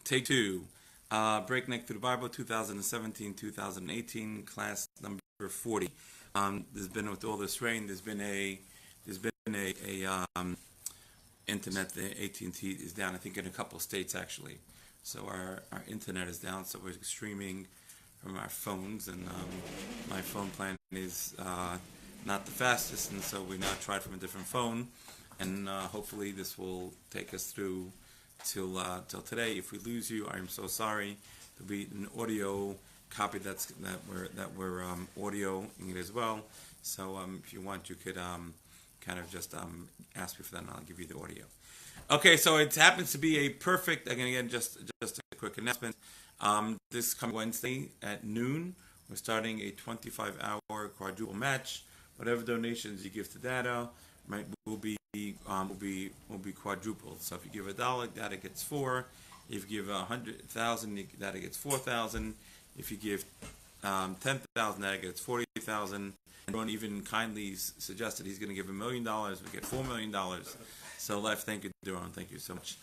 Take two. Breakneck through the Bible, 2017-2018, class number 40. There's been, with all this rain, there's been a internet. The AT&T is down, I think, in a couple of states actually. So our internet is down. So we're streaming from our phones, and my phone plan is not the fastest, and so we now tried from a different phone, and hopefully this will take us through till today. If we lose you, I'm so sorry. There'll be an audio copy that we're audioing it as well. So if you want, you could kind of just ask me for that, and I'll give you the audio. Okay, so it happens to be a perfect. Again, just a quick announcement. This coming Wednesday at noon, we're starting a 25-hour quadruple match. Whatever donations you give to data, right, will be quadrupled. So if you give $1, data gets $4. If you give 100,000, data gets 4,000. If you give 10,000, data gets 40,000. And Ron even kindly suggested he's going to give $1 million. We get $4 million. So, Lech, thank you, Duron. Thank you so much.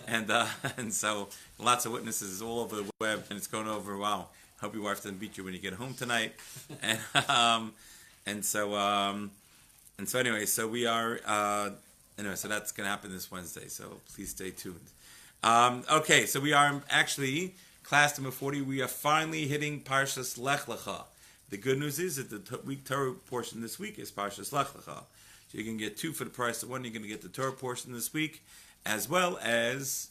And so lots of witnesses all over the web, and it's going over. Wow, hope your wife doesn't beat you when you get home tonight. And so anyway, so we are so that's going to happen this Wednesday. So please stay tuned. Okay, so we are actually class number 40. We are finally hitting Parshas Lech Lecha. The good news is that the week Torah portion this week is Parshas Lech Lecha. So you can get 2 for the price of 1. You're going to get the Torah portion this week, as well as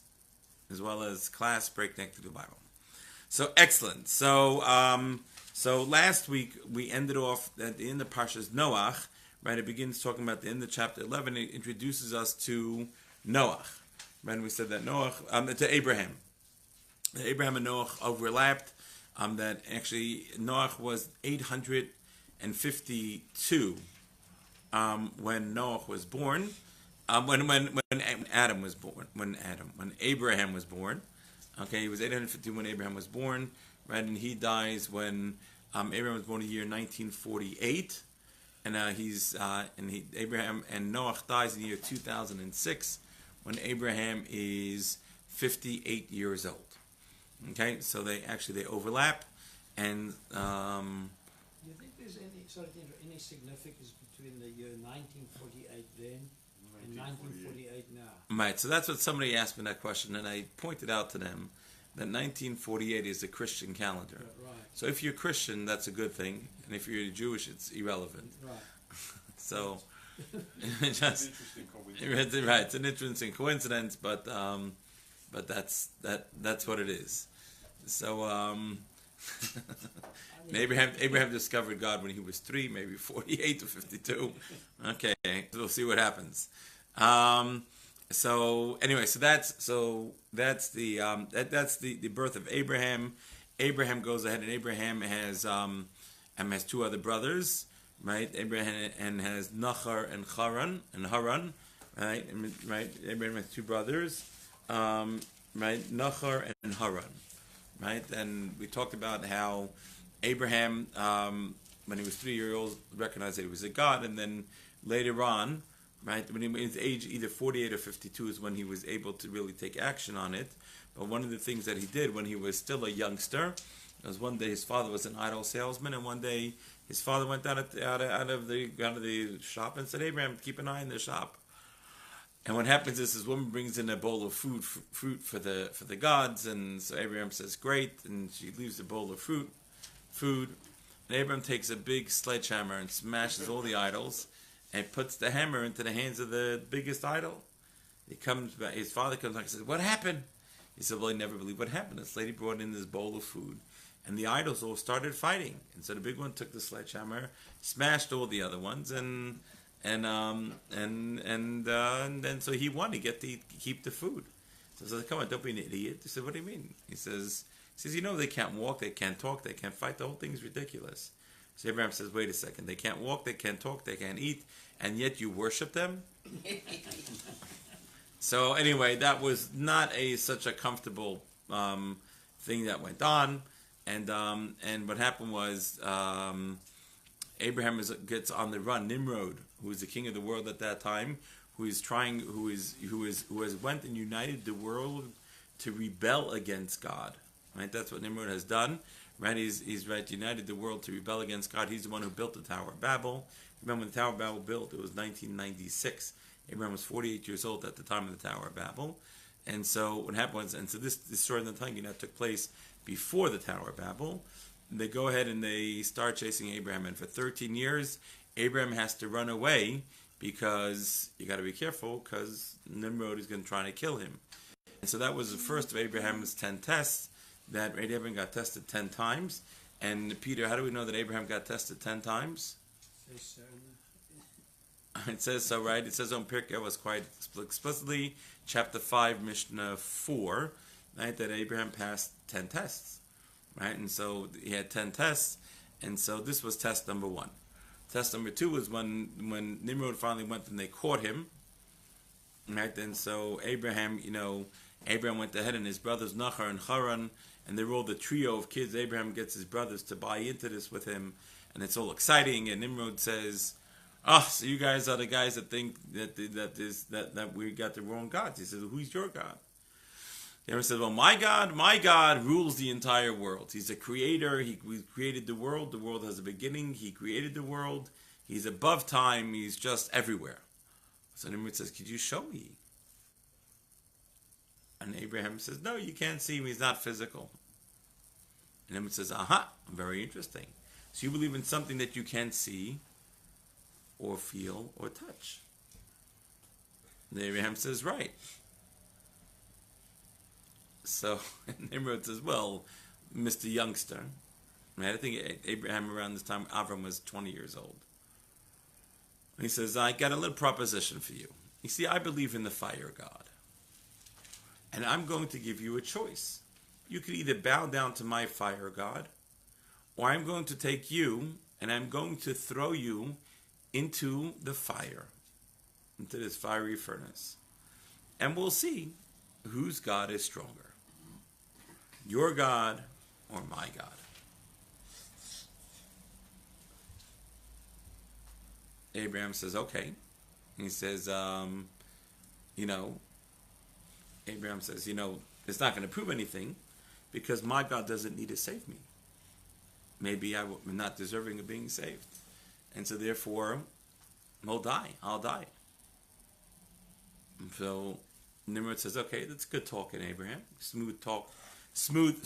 class Breakneck through the Bible. So excellent. So last week we ended off at the end of Parshas Noach. Right, it begins talking about the end of chapter 11. It introduces us to Noach. Right, we said that Noach to Abraham. Abraham and Noach overlapped. That actually Noach was 852 when Noach was born. When Adam was born. When Abraham was born. Okay, he was 850 when Abraham was born. Right, and he dies when Abraham was born in the year 1948. And Abraham and Noach dies in the year 2006 when Abraham is 58 years old. Okay, so they overlap, and do you think there's any significance between the year 1948 then and 1948 now? Right. So that's what somebody asked me that question, and I pointed out to them that 1948 is a Christian calendar. Right. So if you're Christian, that's a good thing, and if you're Jewish, it's irrelevant. Right. So it's an interesting coincidence. Right, it's an interesting coincidence, but that's what it is. So Abraham discovered God when he was 3, maybe 48 or 52. Okay, we'll see what happens. So anyway, so that's the birth of Abraham. Abraham goes ahead, and Abraham has 2 other brothers, right? Abraham and has Nachar and Haran, right? Right. Abraham has 2 brothers, right? Nachar and Haran, right? And we talked about how Abraham, when he was 3 years old, recognized that he was a god, and then later on, right, when he was age either 48 or 52 is when he was able to really take action on it. But one of the things that he did when he was still a youngster was one day his father was an idol salesman, and one day his father went out of the shop and said, "Abraham, keep an eye on the shop." And what happens is this woman brings in a bowl of fruit for the gods, and so Abraham says, "Great," and she leaves the bowl of food, and Abraham takes a big sledgehammer and smashes all the idols, and puts the hammer into the hands of the biggest idol. His father comes back and says, "What happened?" He said, "Well, I never believe what happened. This lady brought in this bowl of food, and the idols all started fighting. And so the big one took the sledgehammer, smashed all the other ones, and then so he won. He get to keep the food. So I said, "Come on, don't be an idiot." He said, "What do you mean?" He says, "You know, they can't walk, they can't talk, they can't fight. The whole thing is ridiculous." So Abraham says, "Wait a second. They can't walk, they can't talk, they can't eat, and yet you worship them?" So anyway, that was not such a comfortable thing that went on, and what happened was Abraham gets on the run. Nimrod, who was the king of the world at that time, who has went and united the world to rebel against God. Right? That's what Nimrod has done. Right? He's right, united the world to rebel against God. He's the one who built the Tower of Babel. Remember when the Tower of Babel built, it was 1996. Abraham was 48 years old at the time of the Tower of Babel. And so what happened was, and so this story in the Tangi now took place before the Tower of Babel. They go ahead and they start chasing Abraham, and for 13 years, Abraham has to run away because you got to be careful because Nimrod is going to try to kill him. And so that was the first of Abraham's 10 tests, that Abraham got tested 10 times. And Peter, how do we know that Abraham got tested 10 times? It says so, right? It says on Pirkei was quite explicitly, chapter 5, Mishnah 4, right, that Abraham passed 10 tests, right? And so he had 10 tests, and so this was test number 1. Test number 2 was when Nimrod finally went and they caught him, right? And so Abraham went ahead and his brothers Nachar and Haran, and they rolled the trio of kids. Abraham gets his brothers to buy into this with him, and it's all exciting. And Nimrod says, so you guys are the guys that think that we got the wrong gods. He says, who's your God? Nimrod says, well, my God rules the entire world. He's a creator. He created the world. The world has a beginning. He created the world. He's above time. He's just everywhere. So Nimrod says, could you show me? And Abraham says, no, you can't see him. He's not physical. And Nimrod says, very interesting. So you believe in something that you can't see or feel or touch. And Abraham says, right. So Nimrod says, well, Mr. Youngster, right? I think Abraham around this time, Avram was 20 years old. And he says, I got a little proposition for you. You see, I believe in the fire God. And I'm going to give you a choice. You could either bow down to my fire God, or I'm going to take you and I'm going to throw you into the fire, into this fiery furnace. And we'll see whose God is stronger. Your God or my God. Abraham says, okay. He says, Abraham says, it's not going to prove anything because my God doesn't need to save me. Maybe I'm not deserving of being saved. And so therefore, I'll die. And so Nimrod says, okay, that's good talking, Abraham. Smooth talk. Smooth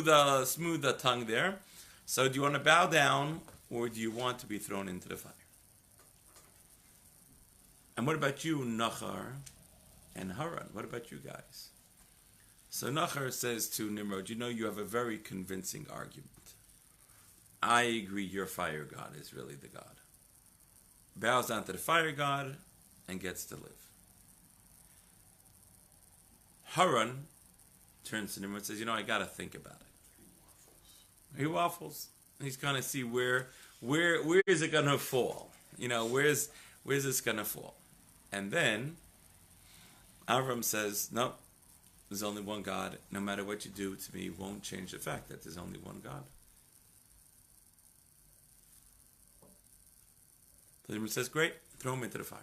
the tongue there. So do you want to bow down or do you want to be thrown into the fire? And what about you, Nachar and Haran? What about you guys? So Nachar says to Nimrod, you have a very convincing argument. I agree your fire God is really the God. Bows down to the fire God and gets to live. Haran turns to Nimrod and says, I got to think about it. He waffles. He's going to see where is it going to fall? Where's this going to fall? And then Avram says, no, there's only one God. No matter what you do to me, it won't change the fact that there's only one God. So Nimrod says, great, throw him into the fire.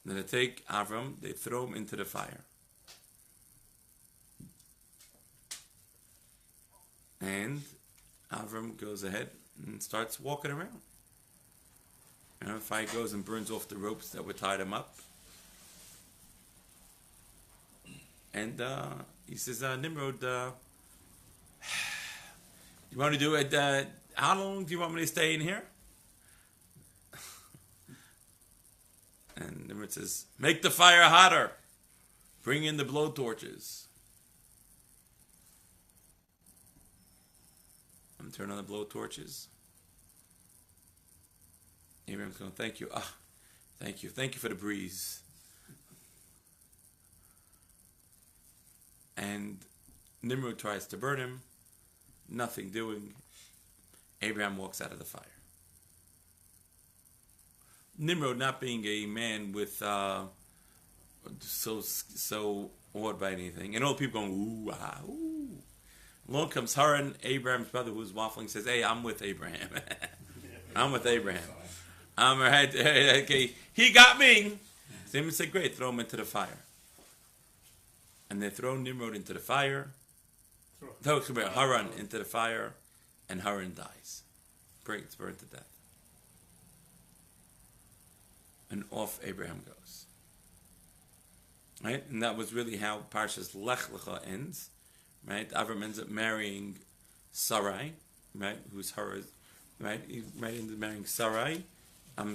Then they take Avram, they throw him into the fire. And Avram goes ahead and starts walking around. The fire goes and burns off the ropes that would tie him up. And he says, Nimrod, you want to do it? How long do you want me to stay in here? And Nimrod says, make the fire hotter. Bring in the blowtorches. And turn on the blowtorches. Abraham's going, thank you. Thank you. Thank you for the breeze. And Nimrod tries to burn him. Nothing doing. Abraham walks out of the fire. Nimrod, not being a man with so awed by anything, and all the people going, ooh, ooh. Along comes Haran, Abraham's brother, who's waffling, says, hey, I'm with Abraham. I'm with Abraham. Right, okay, he got me. So they say, great, throw him into the fire. And they throw Nimrod into the fire. Throw Haran into the fire, and Haran dies. It's burned to death. And off Abraham goes. Right? And that was really how Parshas Lecha ends. Right? Avram ends up marrying Sarai, right? Who's her, right? He ends up marrying Sarai.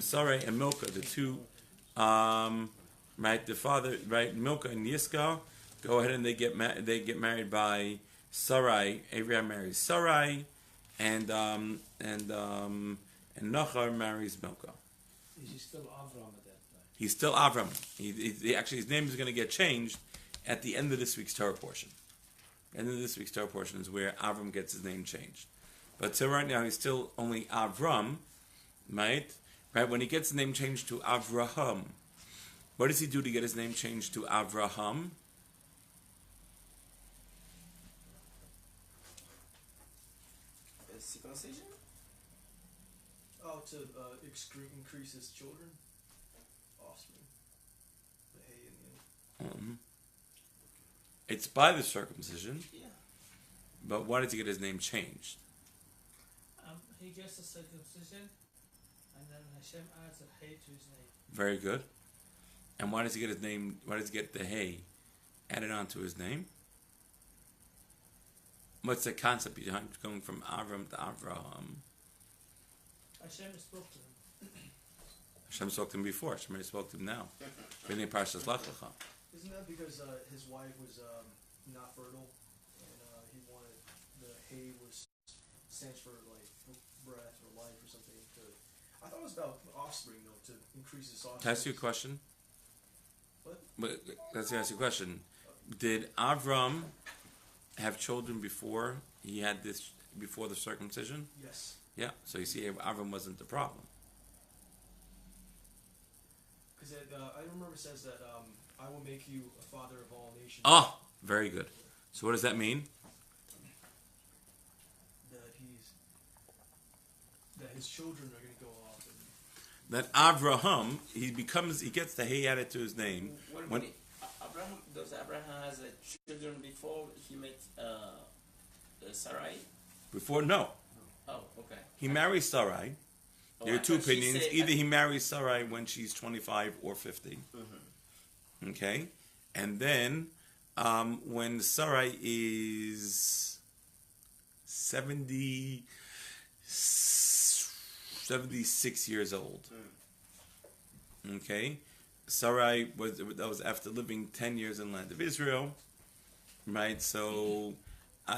Sarai and Milcah, the two, right? The father, right? Milcah and Yiscah go ahead and they get married by Sarai. Abraham marries Sarai, and Nachar marries Milcah. Is he still Avram at that time? He's still Avram. He actually, his name is going to get changed at the end of this week's Torah portion. The end of this week's Torah portion is where Avram gets his name changed. But so right now he's still only Avram, right? Right, when he gets his name changed to Avraham, what does he do to get his name changed to Avraham? Circumcision? Oh, to increase his children, offspring, the hay and the. It's by the circumcision. Yeah. But why does he get his name changed? He gets the circumcision, and then Hashem adds a hay to his name. Very good. And why does he get his name? Why does he get the hay added onto his name? What's the concept behind going from Avram to Avraham? Hashem spoke to him. Hashem spoke to him before. Hashem already spoke to him now. Reading Parshas Lecha. Isn't that because his wife was not fertile, and he wanted the hay was stands for like breath or life or something? I thought it was about offspring though, to increase his offspring. Can I ask you a question? What? But let's ask you a question. Did Avram have children before he had this, before the circumcision? Yes. Yeah. So you see, Avram wasn't the problem. Because I remember it says that I will make you a father of all nations. Oh, very good. So what does that mean? That his children are going to go off. That Avraham, he gets the hay added to his name. When Abraham has children before he met Sarai? Before, no. Oh, okay. He marries Sarai. There are I two thought she opinions. said- Either he marries Sarai when she's 25 or 50. Mm-hmm. Okay? And then, when Sarai is 76 years old. Okay? Sarai was after living 10 years in the land of Israel. Right? So,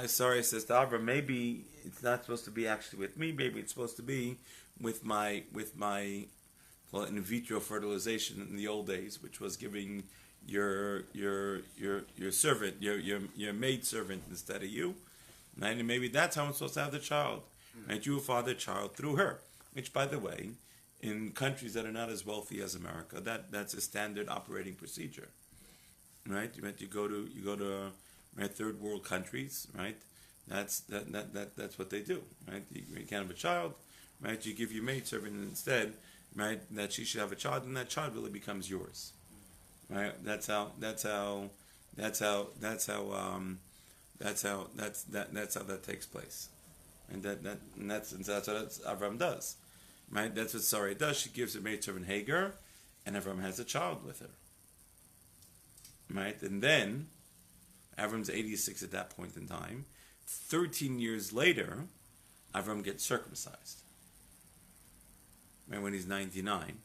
Sarai says to Abram, maybe it's not supposed to be actually with me, maybe it's supposed to be with my well, in vitro fertilization in the old days, which was giving your servant, your maid servant instead of you. Right? And maybe that's how I'm supposed to have the child. Right? You father child through her. Which, by the way, in countries that are not as wealthy as America, that's a standard operating procedure. Right? You go to right, third world countries, right? That's what they do. Right? You can't have a child, right? You give your maidservant instead, right? That she should have a child, and that child really becomes yours. Right? That's how that takes place. And that's what Avram does. Right? That's what Sarai does. She gives her maidservant Hagar, and Avram has a child with her. Right? And then Avram's 86 at that point in time. 13 years later, Avram gets circumcised. Right? When he's 99.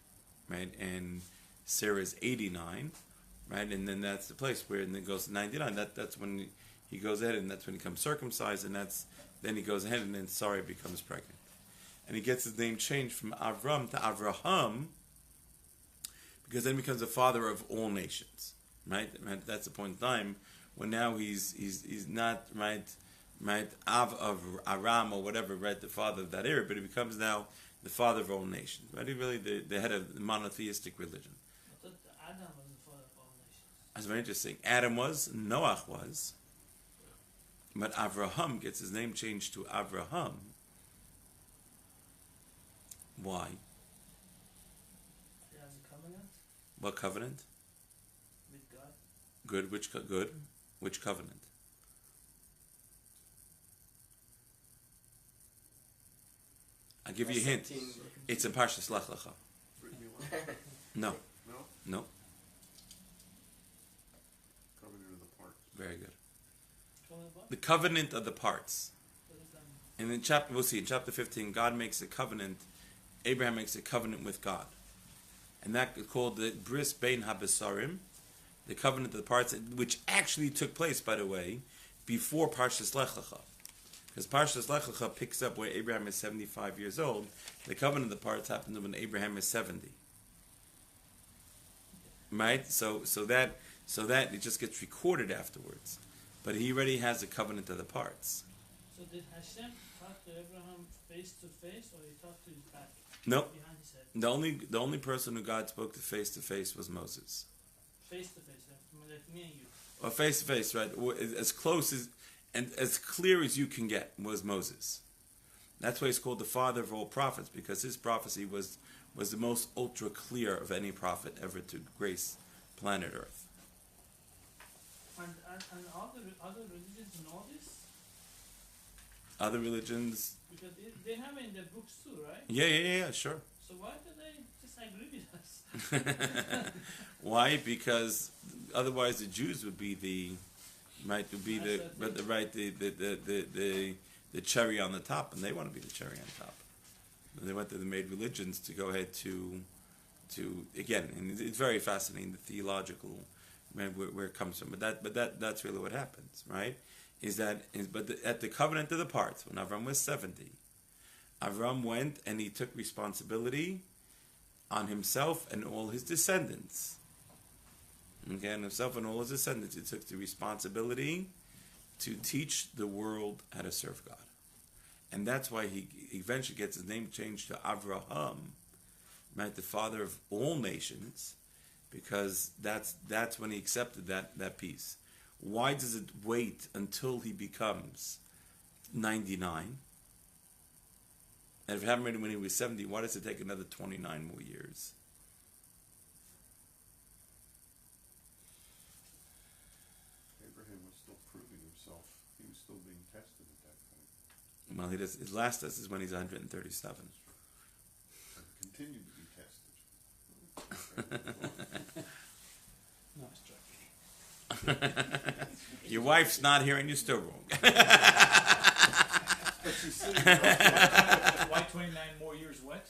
Right? And Sarah's 89. Right? And then that's the place where and then goes to 99. That's when he goes ahead, and that's when he becomes circumcised, and then he goes ahead, and then Sarai becomes pregnant. And he gets his name changed from Avram to Avraham, because then he becomes the father of all nations. Right? That's the point in time when now he's not Av of Aram or whatever, right, the father of that area, but he becomes now the father of all nations. Right? He's really the head of the monotheistic religion. I thought Adam was the father of all nations. That's very interesting. Adam was, Noach was, but Avraham gets his name changed to Avraham. Why? What covenant? with God. Good. Good? Which covenant? I'll give you a hint. It's in Parshas Lecha. No. No? No. Covenant of the parts. Very good. What? The covenant of the parts. What does that mean? And in chapter, we'll see, in chapter 15, God makes a covenant, Abraham makes a covenant with God. And that is called the Bris Bein HaBesarim, the covenant of the parts, which actually took place, by the way, before Parshas Lecha. Because Parshas Lecha picks up where Abraham is 75 years old. The covenant of the parts happened when Abraham is 70. Right? So that it just gets recorded afterwards. But he already has a covenant of the parts. So did Hashem talk to Abraham face to face, or he talked to his back? No. Behind his head? The only person who God spoke to face was Moses. Face to face, like me and you. Or face to face, right? As close as and as clear as you can get was Moses. That's why he's called the father of all prophets, because his prophecy was the most ultra clear of any prophet ever to grace planet Earth. And all the other religions know this? Other religions, Because they have it in their books too, right? yeah, sure. So why do they just agree with us? Why? Because otherwise the Jews would be the cherry on the top, and they want to be the cherry on top. And they went to the made religions to go ahead to again, and it's very fascinating the theological where it comes from. But that's really what happens, right? At the covenant of the parts, when Avram was 70, Avram went and he took responsibility on himself and all his descendants. Okay, and himself and all his descendants, he took the responsibility to teach the world how to serve God. And that's why he eventually gets his name changed to Avraham, right, the father of all nations, because that's when he accepted that piece. Why does it wait until he becomes 99? And if it happened when he was 70, why does it take another 29 more years? Abraham was still proving himself. He was still being tested at that point. Well, his last test is when he's 137. And continued to be tested. Nice try, Kenny. Your wife's not here and you're still wrong. But you see, why 29 more years what?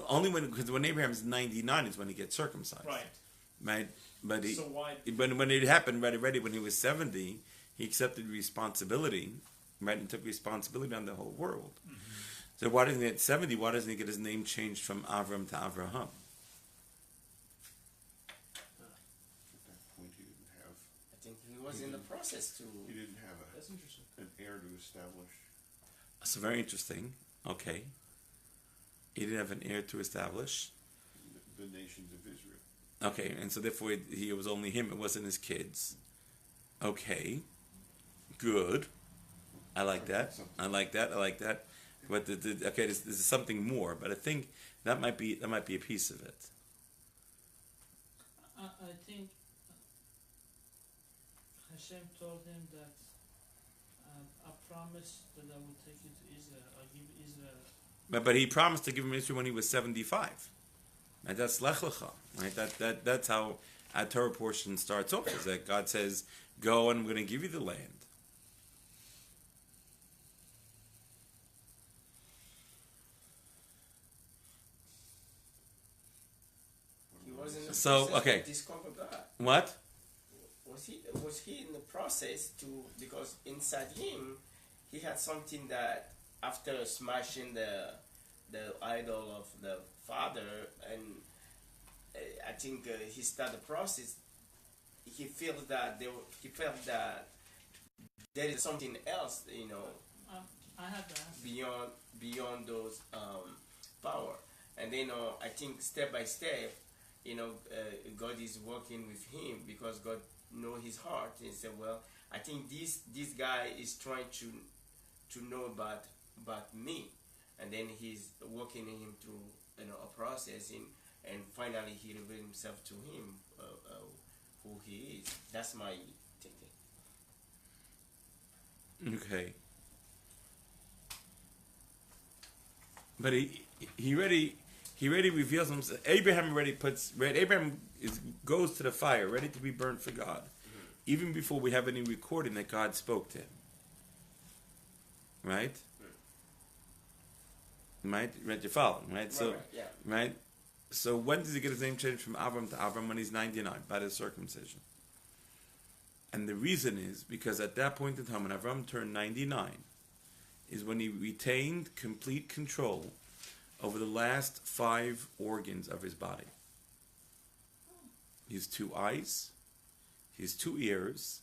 Only because when Abraham's 99 is when he gets circumcised. Right. Right? But So why? when it happened ready when he was 70, he accepted responsibility, right, and took responsibility on the whole world. Mm-hmm. So why doesn't he at 70, why doesn't he get his name changed from Avram to Avraham? At that point, he didn't have. I think he was in the process to. He didn't have That's interesting. an heir to establish. So very interesting. Okay. He didn't have an heir to establish. The nations of Israel. Okay, and so therefore he was only him, it wasn't his kids. Okay. Good. I like that. But okay, this is something more, but I think that might be a piece of it. I think Hashem told him that I promise that I will take you to Israel. I'll give Israel. But he promised to give him Israel when he was 75. Right? That's Lech Lecha. Right? That's how our Torah portion starts off. Is that God says, "Go and I'm going to give you the land." He was in the So, process okay. to discover God. What? Was he in the process to, because inside him he had something that after smashing the idol of the father, and I think he started the process. He felt that there is something else, I have the answer. beyond those power, and then I think step by step, God is working with him because God know his heart and said, well, I think this guy is trying to know about me, and then he's working him through a process and finally he revealed himself to him, who he is. That's my thinking. Okay. But he already reveals himself. Abraham already goes to the fire, ready to be burnt for God, even before we have any recording that God spoke to him. Right? Right? You're following, right? So, Right, yeah. right? So when does he get his name changed from Avram to Avram? When he's 99, by the circumcision. And the reason is because at that point in time, when Avram turned 99, is when he retained complete control over the last 5 organs of his body. His 2 eyes, his 2 ears,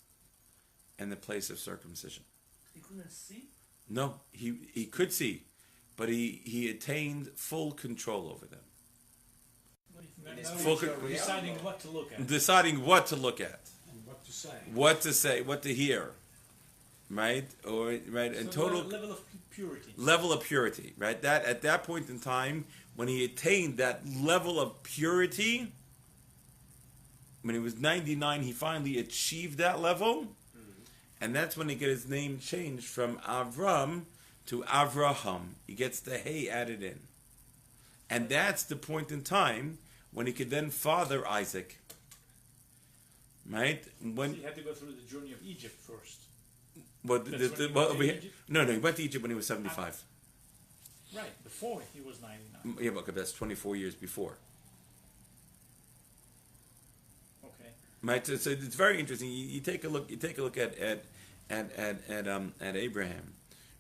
and the place of circumcision. He couldn't see? No, he could see, but he attained full control over them. Full Deciding what to look at. Deciding what to look at, And what to say. what to say, what to hear, right? Or right, and So total level of purity. level of purity, right? That at that point in time, when he attained that level of purity, when he was 99, he finally achieved that level, and that's when he get his name changed from Avram to Avraham. He gets the hey added in, and that's the point in time when he could then father Isaac. Right? When He had to go through the journey of Egypt first. what That's when he went to Egypt? no, he went to Egypt when he was 75. Right, before he was 99. Yeah, but that's 24 years before. Okay. Right, so it's very interesting. You take a look. You take a look at Abraham,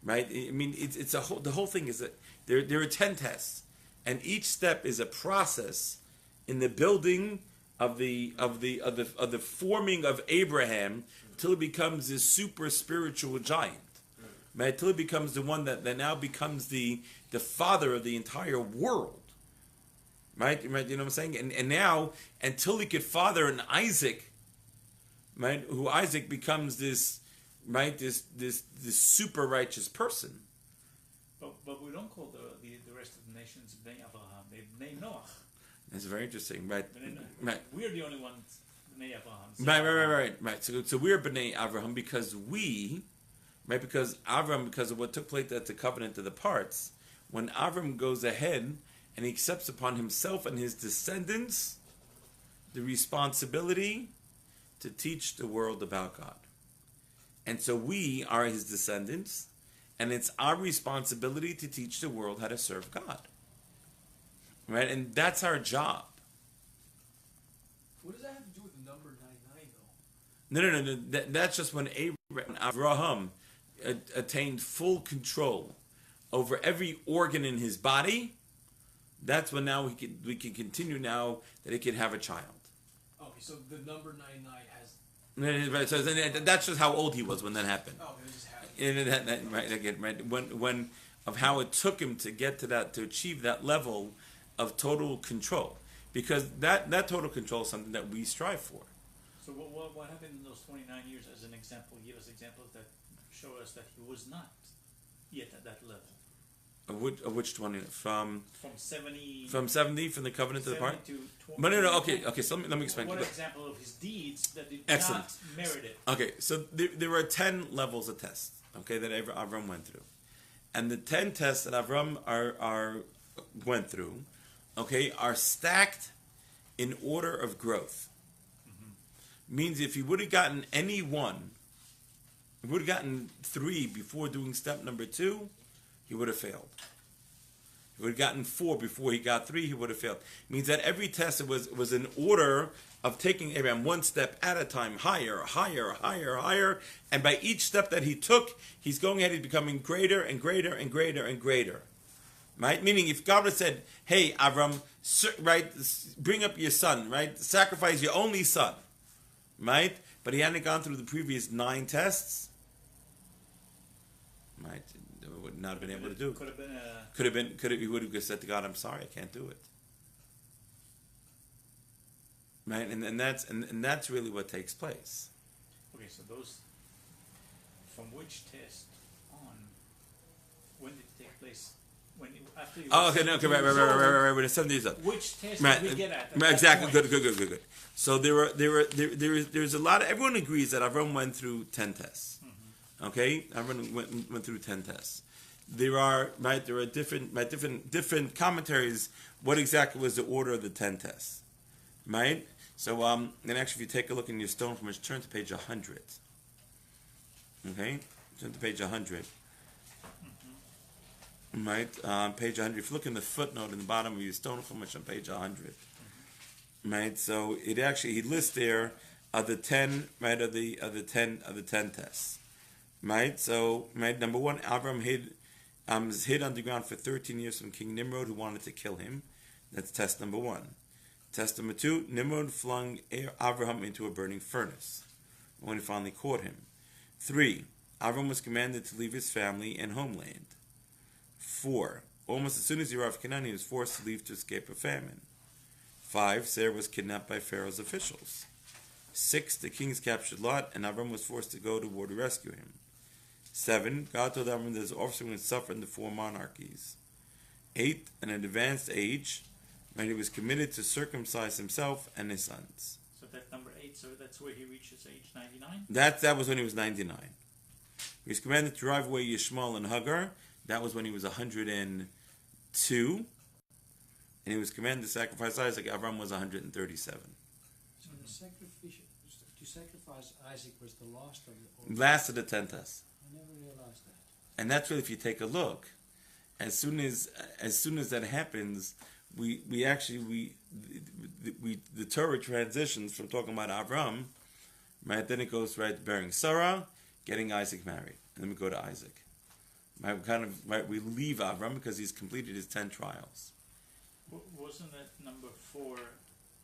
right? I mean, it's a whole. The whole thing is that there are 10 tests, and each step is a process in the building of the forming of Abraham till he becomes this super spiritual giant, right? Till he becomes the one that now becomes the father of the entire world. Right, you know what I'm saying, and now until he could father an Isaac, right, who Isaac becomes this, right, this super righteous person. But we don't call the rest of the nations Bnei Avraham. They Bnei Noach. That's very interesting, right? Right. We're the only ones Bnei Avraham. Right. So we're Bnei Avraham because because Avram, because of what took place at the covenant of the parts, when Avram goes ahead and he accepts upon himself and his descendants the responsibility to teach the world about God. And so we are his descendants, and it's our responsibility to teach the world how to serve God. Right? And that's our job. What does that have to do with the number 99, though? No. That's just when Abraham attained full control over every organ in his body. That's when now we can continue now that he can have a child. Okay, so the number 99 has... Right, so that's just how old he was when that happened. Oh, okay, it just happened. Right, again, right. When of how it took him to get to that, to achieve that level of total control, because that total control is something that we strive for. So what happened in those 29 years as an example? Give us examples that show us that he was not yet at that level. Of which 20? From 70 from the covenant to the part? to 20. But no. Okay. So let me explain. What example of his deeds that did Excellent. not merit it? Okay, so there are 10 levels of tests, okay, that Avram went through. And the 10 tests that Avram went through, okay, are stacked in order of growth. Means if he would have gotten any one, if he would have gotten 3 before doing step number 2, he would have failed. If he would have gotten 4 before he got 3, he would have failed. Means that every test was in order of taking Abraham one step at a time, higher, and by each step that he took, he's going ahead, he's becoming greater and greater and greater and greater. Right? Meaning, if God would have said, hey, Avram, right, bring up your son, right, sacrifice your only son, right, but he hadn't gone through the previous 9 tests, right, he would not have been able to do. He would have said to God, I'm sorry, I can't do it. Right, and that's really what takes place. Okay, so those, from which test on, when did it take place? when after he Oh, was okay, no, okay, 17 years old, right. With the 70 years old. which test Right, did we get at? right, exactly. Good. So there's a lot of, everyone agrees that Avram went through 10 tests. Okay, Avram went through 10 tests. There are different commentaries. What exactly was the order of the 10 tests? Right. So and actually, if you take a look in your stone from turn to page 100. Okay, turn to page 100. Right, page 100. If you look in the footnote in the bottom of your stone from on page 100. Right, so he lists there the 10 of the 10 tests. Right, so number one, Avram was hid underground for 13 years from King Nimrod, who wanted to kill him. That's test number one. Test number two, Nimrod flung Avraham into a burning furnace when he finally caught him. 3, Avram was commanded to leave his family and homeland. 4, almost as soon as he arrived in Canaan, he was forced to leave to escape a famine. 5, Sarah was kidnapped by Pharaoh's officials. 6, the kings captured Lot, and Avram was forced to go to war to rescue him. 7, God told Avram that his offspring would suffer in the 4 monarchies. 8, at an advanced age, when he was committed to circumcise himself and his sons. So that's number 8. So that's where he reaches age 99. That was when he was 99. He was commanded to drive away Yishmael and Hagar. That was when he was 102. And he was commanded to sacrifice Isaac. Avram was 137. So to sacrifice Isaac was the last of the... Last of the 10 tests. I never realized that. And that's really, if you take a look, as soon as that happens, the Torah transitions from talking about Avram, right? Then it goes right to bearing Sarah, getting Isaac married, and then we go to Isaac. Right? We leave Avram because he's completed his 10 trials. Wasn't that number 4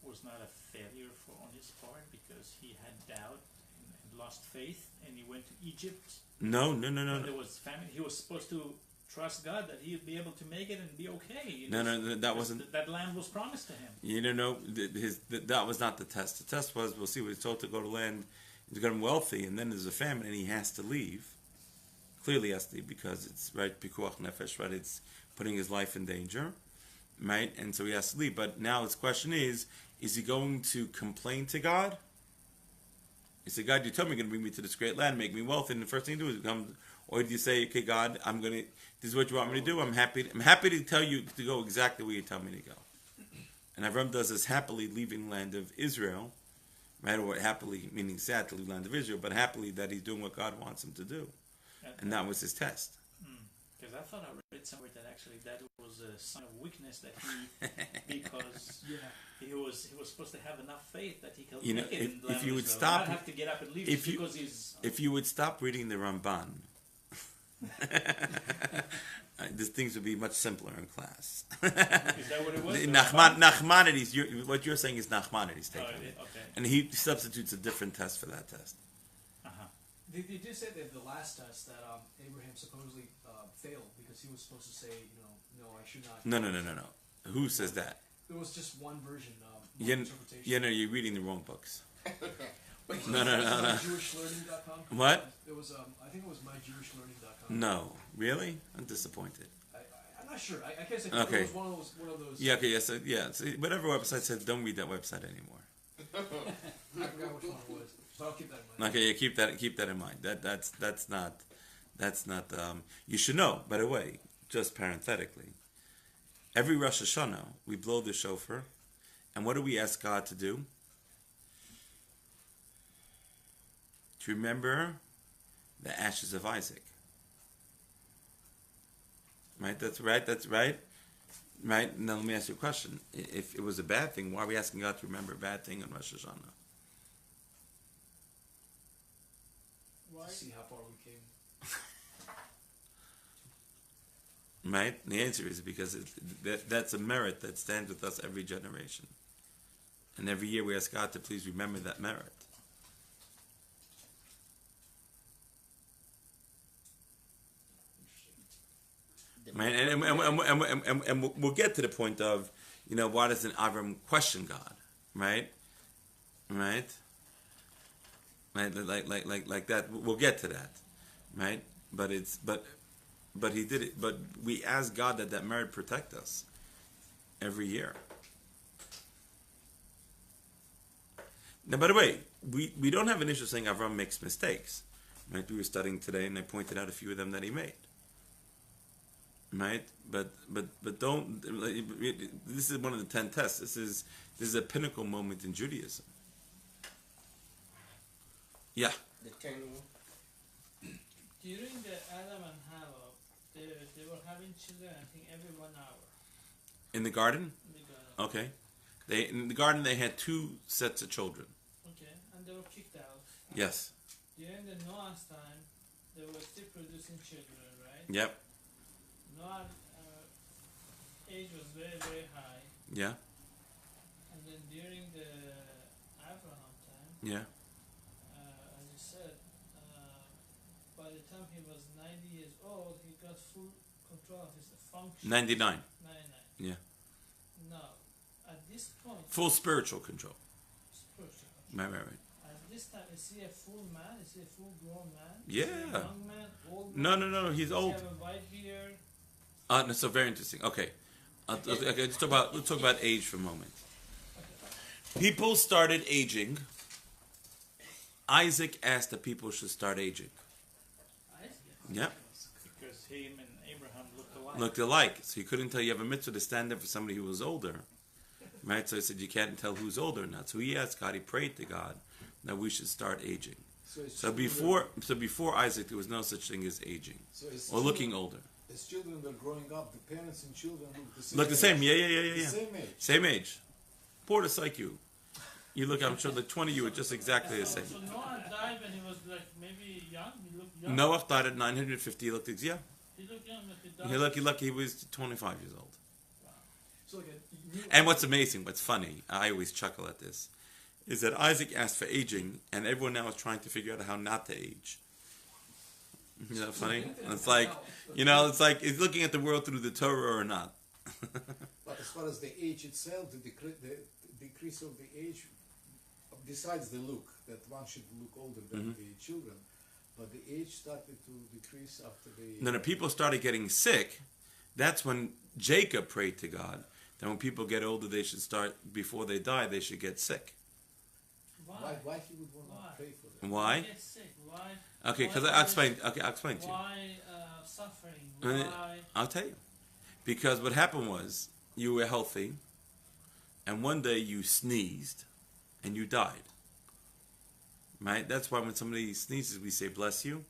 was not a failure on his part because he had doubt and lost faith and he went to Egypt? No. There was famine. He was supposed to trust God that he'd be able to make it and be okay. No, that wasn't. That land was promised to him. That was not the test. The test was, we'll see, he's told to go to land, to become wealthy, and then there's a famine and he has to leave. Clearly has to leave because it's, right, pikuach nefesh, right, it's putting his life in danger, right, and so he has to leave. But now his question is he going to complain to God? He said, God, you told me you're going to bring me to this great land, make me wealthy, and the first thing you do is come. Or do you say, okay, God, this is what you want me to do. I'm happy to tell you to go exactly where you tell me to go. And Avram does this happily leaving the land of Israel, right? Or happily, meaning sad to leave the land of Israel, but happily that he's doing what God wants him to do. And that was his test. Because I thought I read somewhere that actually that was a sign of weakness that he, because he was supposed to have enough faith that he could make it in the land if you of would Israel, stop, not have to get up and leave because he's... If you would stop reading the Ramban, these things would be much simpler in class. Is that what it was? Nachmanides, what you're saying is Nachmanides taking it. Okay. And he substitutes a different test for that test. They did say that the last test that Abraham supposedly failed because he was supposed to say, no, I should not. No. Who says that? There was just one version, interpretation. You're reading the wrong books. No. MyJewishLearning.com? What? It was, I think it was MyJewishLearning.com. No. Really? I'm disappointed. I'm not sure. I can't say. Okay. It was one of those. Yeah, okay, yes. So whatever website says, don't read that website anymore. I forgot which one it was. So I'll keep that in mind. Okay, yeah, keep that in mind. That's not you should know, by the way, just parenthetically. Every Rosh Hashanah, we blow the shofar, and what do we ask God to do? To remember the ashes of Isaac. Right? That's right. Right? Now let me ask you a question. If it was a bad thing, why are we asking God to remember a bad thing on Rosh Hashanah? To see how far we came. Right? The answer is because that's a merit that stands with us every generation. And every year we ask God to please remember that merit. Right? And we'll get to the point of, why doesn't Avram question God? Right? Right? Right? Like that. We'll get to that. Right? But but he did it. But we ask God that merit protect us every year. Now, by the way, we don't have an issue saying Avram makes mistakes. Right? We were studying today, and I pointed out a few of them that he made. Right? But don't. This is one of the 10 tests. This is a pinnacle moment in Judaism. Yeah. The 10. During the Adam and Hava, they were having children, I think, every 1 hour. In the garden? In the garden. Okay. In the garden, they had 2 sets of children. Okay, and they were kicked out. Yes. During the Noah's time, they were still producing children, right? Yep. Noah's age was very, very high. Yeah. And then during the Abraham time, Yeah. as you said, by the time he was 90 years old, he got full control of his function. 99. 99. Yeah. Now, at this point, Full spiritual control. spiritual control. Right. At this time, is he a full man? Is he a full grown man? Yeah. Is he a young man? Old man? No. He's Does old. he have a white beard? No, so very interesting. Okay. Okay. Let's talk about age for a moment. People started aging. Isaac asked that people should start aging. Yep. Because him and Abraham Looked alike. So he couldn't tell you have a mitzvah to stand there for somebody who was older. Right? So he said you can't tell who's older or not. So he asked God, he prayed to God that we should start aging. So before Isaac, there was no such thing as aging. Or looking older. As children were growing up, the parents and children Look the same. Yeah. The same age. Same age. Poor just like you. You look, I'm sure, like 20, you were just exactly the same. So Noah died when he was like maybe young. He looked young. Noah died at 950. He looked, yeah. He looked young, but he died. He was 25 years old. So like And what's amazing, what's funny, I always chuckle at this, is that Isaac asked for aging, and everyone now is trying to figure out how not to age. Isn't that funny? And it's like, is looking at the world through the Torah or not? But as far as the age itself, the decrease of the age, besides the look, that one should look older than the children, but the age started to decrease after the... Then when people started getting sick, that's when Jacob prayed to God that when people get older, they should start, before they die, they should get sick. Why? Why he would want to pray for them? Why? Get sick. Why? Okay, because why I'll explain. Okay, I'll explain to you. Why suffering? Why? I'll tell you. Because what happened was you were healthy, and one day you sneezed, and you died. Right? That's why when somebody sneezes, we say, "Bless you,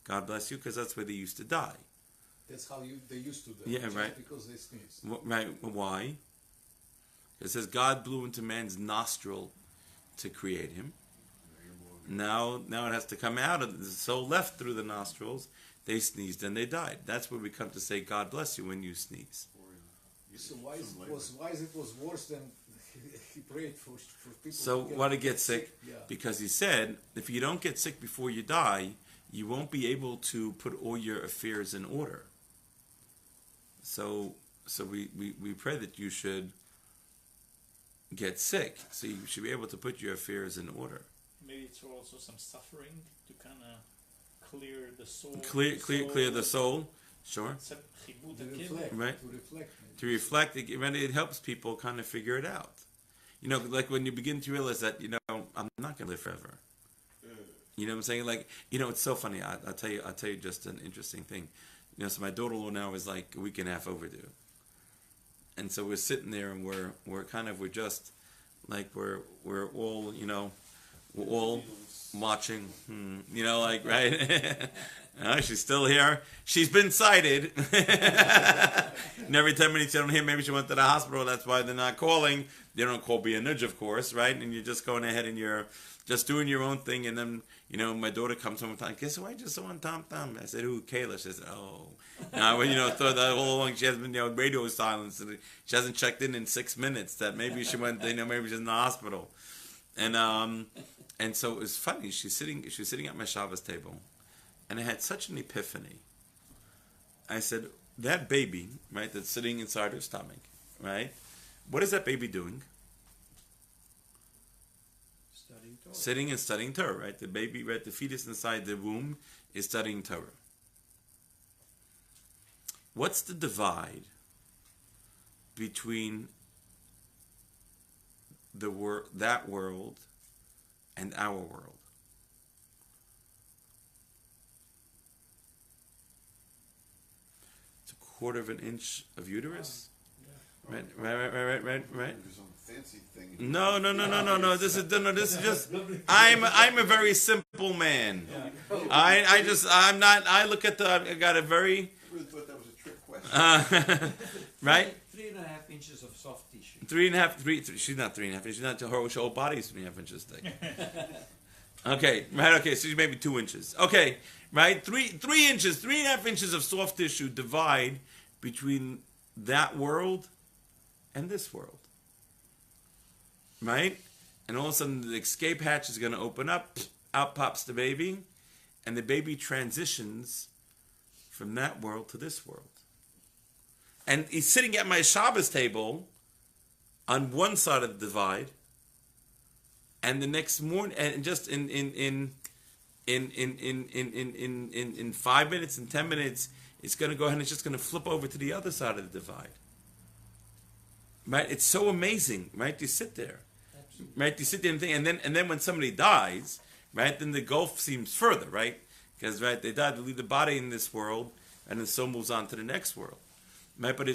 God bless you," because that's where they used to die. That's how they used to do it. Yeah, just right. Because they sneezed. Right? Why? It says God blew into man's nostril to create him. Now it has to come out of the soul left through the nostrils. They sneezed and they died. That's where we come to say God bless you when you sneeze. So why is it was worse than he prayed for people? So why to get sick? Yeah. Because he said if you don't get sick before you die, you won't be able to put all your affairs in order. So we pray that you should get sick, so you should be able to put your affairs in order. Maybe it's also some suffering to kind of clear the soul. Clear the soul. Sure. To reflect. Right. To reflect. To reflect, it helps people kind of figure it out. You know, like when you begin to realize that, I'm not going to live forever. You know what I'm saying? Like, it's so funny. I'll tell you just an interesting thing. So my daughter-in-law now is like a week and a half overdue. And so we're sitting there and we're just like, we're all, we're all watching, right? She's still here. She's been cited. And every 10 minutes you don't hear, maybe she went to the hospital. That's why they're not calling. They don't call be a nudge, of course, right? And you're just going ahead and you're just doing your own thing. And then, my daughter comes home and time, guess who I just saw on Tom Thumb? I said, who? Kayla. She said, oh. Now, thought that all along she has been, radio silence. And she hasn't checked in 6 minutes that maybe she went, maybe she's in the hospital. And so it was funny. She was sitting at my Shabbos table. And I had such an epiphany. I said, that baby, right, that's sitting inside her stomach, right? What is that baby doing? Studying Torah. Sitting and studying Torah, right? The baby, right, the fetus inside the womb is studying Torah. What's the divide between that world and our world? It's a quarter of an inch of uterus. Right. There's some fancy thing. No. This is just. I'm a very simple man. I'm not. I look at I got a very. I really thought that was a trick question. Right. 3.5 inches of soft tissue. 3.5. She's not 3.5 inches. She's not. Her whole body is 3.5 inches thick. Okay. Right. Okay. So she's maybe 2 inches. Okay. Right. 3 inches. 3.5 inches of soft tissue divide between that world and this world, right? And all of a sudden the escape hatch is going to open up, out pops the baby, and the baby transitions from that world to this world. And he's sitting at my Shabbos table on one side of the divide, and the next morning, and just in 5 minutes, in 10 minutes, it's going to go ahead and it's just going to flip over to the other side of the divide. Right, it's so amazing, right? You sit there, right? You sit there and think, and then when somebody dies, right? Then the gulf seems further, right? Because they die, they leave the body in this world, and the soul moves on to the next world, right? But the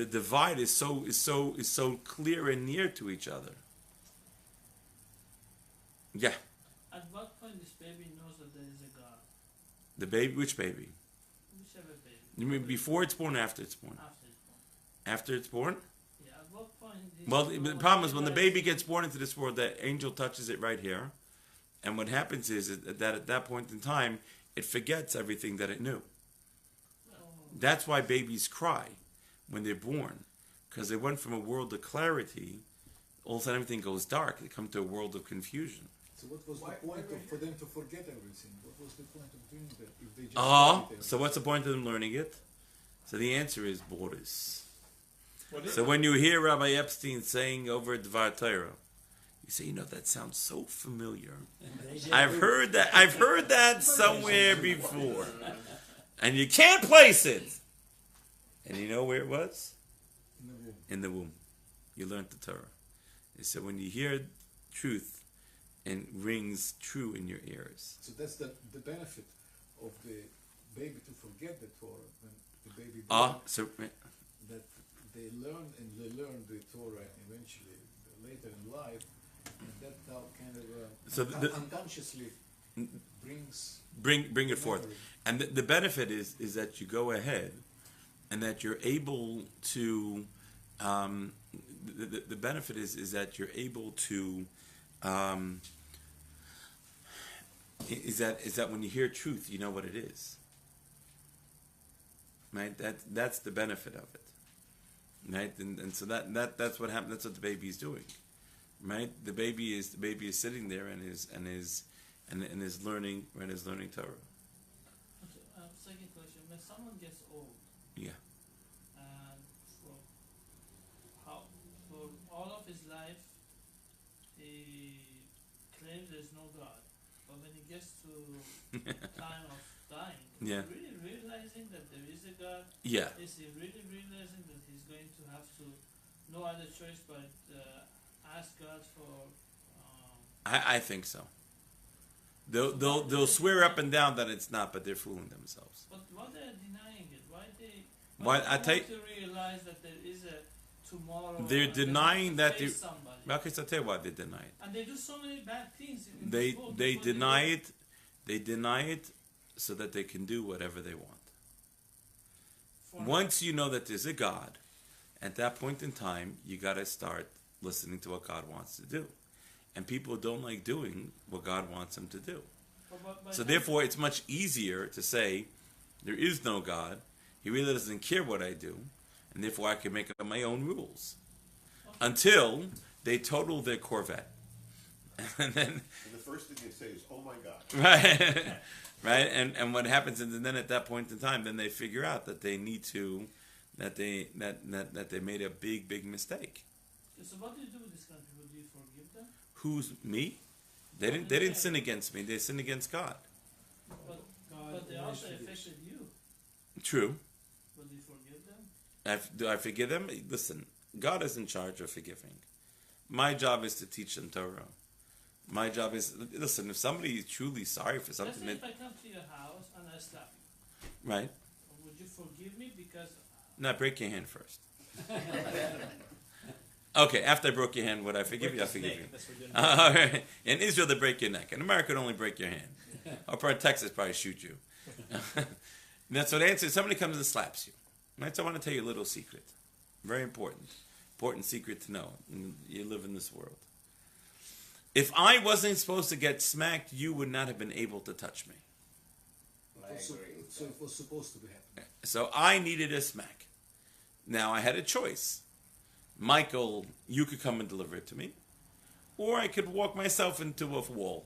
divide is so clear and near to each other. Yeah. At what point this baby knows that there is a God? The baby, which baby? Whichever baby. You mean before it's born or after it's born? After it's born. After it's born? Yeah, at what point... Well, the problem is when the baby gets born into this world, the angel touches it right here. And what happens is that at that point in time, it forgets everything that it knew. That's why babies cry when they're born. Because they went from a world of clarity, all of a sudden everything goes dark. They come to a world of confusion. So what was the point for them to forget everything? What was the point of doing that if they just So what's the point of them learning it? So the answer is Boris. What So when you hear Rabbi Epstein saying over Dvar Torah, you say, that sounds so familiar. I've heard that somewhere before. And you can't place it. And you know where it was? In the womb. You learned the Torah. And so when you hear truth, and rings true in your ears. So that's the benefit of the baby to forget the Torah when the baby that they learn the Torah eventually later in life, and that kind of unconsciously bring it forth. And the benefit is that you go ahead and that you're able to the benefit is that you're able to is that when you hear truth, you know what it is, right? That's the benefit of it, right? And so that's what happened. That's what the baby is doing, right? The baby is sitting there and is learning, right? Is learning Torah. Okay, second question: when someone gets old, Yeah. and for all of his life, he claims there's no God. But when he gets to time of dying, Yeah. is he really realizing that there is a God? Yeah. Is he really realizing that he's going to have to no other choice but ask God for? I think so. They'll swear up and down that it's not, but they're fooling themselves. But why they're denying it? Why I take to realize that there is a tomorrow? they're and they denying have that to face somebody. Okay, so I'll tell you why they deny it. And they do so many bad things. In They this world they before deny do it. They deny it so that they can do whatever they want. for Once you know that there's a God, at that point in time, you got to start listening to what God wants to do. And people don't like doing what God wants them to do. but So therefore, it's much easier to say, there is no God. He really doesn't care what I do. And therefore, I can make up my own rules. Until they total their Corvette. And then... And the first thing they say is, "Oh my God!" Right, right, and what happens is, and then at that point in time, then they figure out that they need to, that they made a big mistake. So what do you do with this kind of people? Do you forgive them? Who's me? They didn't sin against me. They sinned against God. But also affected you. True. Will you forgive them? Do I forgive them? Listen, God is in charge of forgiving. My job is to teach them Torah. My job is, listen, if somebody is truly sorry for Let's something say that, if I come to your house and I slap you, right? would you forgive me because No, break your hand first. Okay, after I broke your hand, would I forgive you? I forgive you. That's what we're doing. All right. In Israel, they break your neck. In America, they only break your hand. Or probably Texas, probably shoot you. That's what the answer is. Somebody comes and slaps you. Right? So I want to tell you a little secret. Very important. Important secret to know. You live in this world. If I wasn't supposed to get smacked, you would not have been able to touch me. I agree. So it was supposed to be happening. So I needed a smack. Now I had a choice. Michael, you could come and deliver it to me. Or I could walk myself into a wall.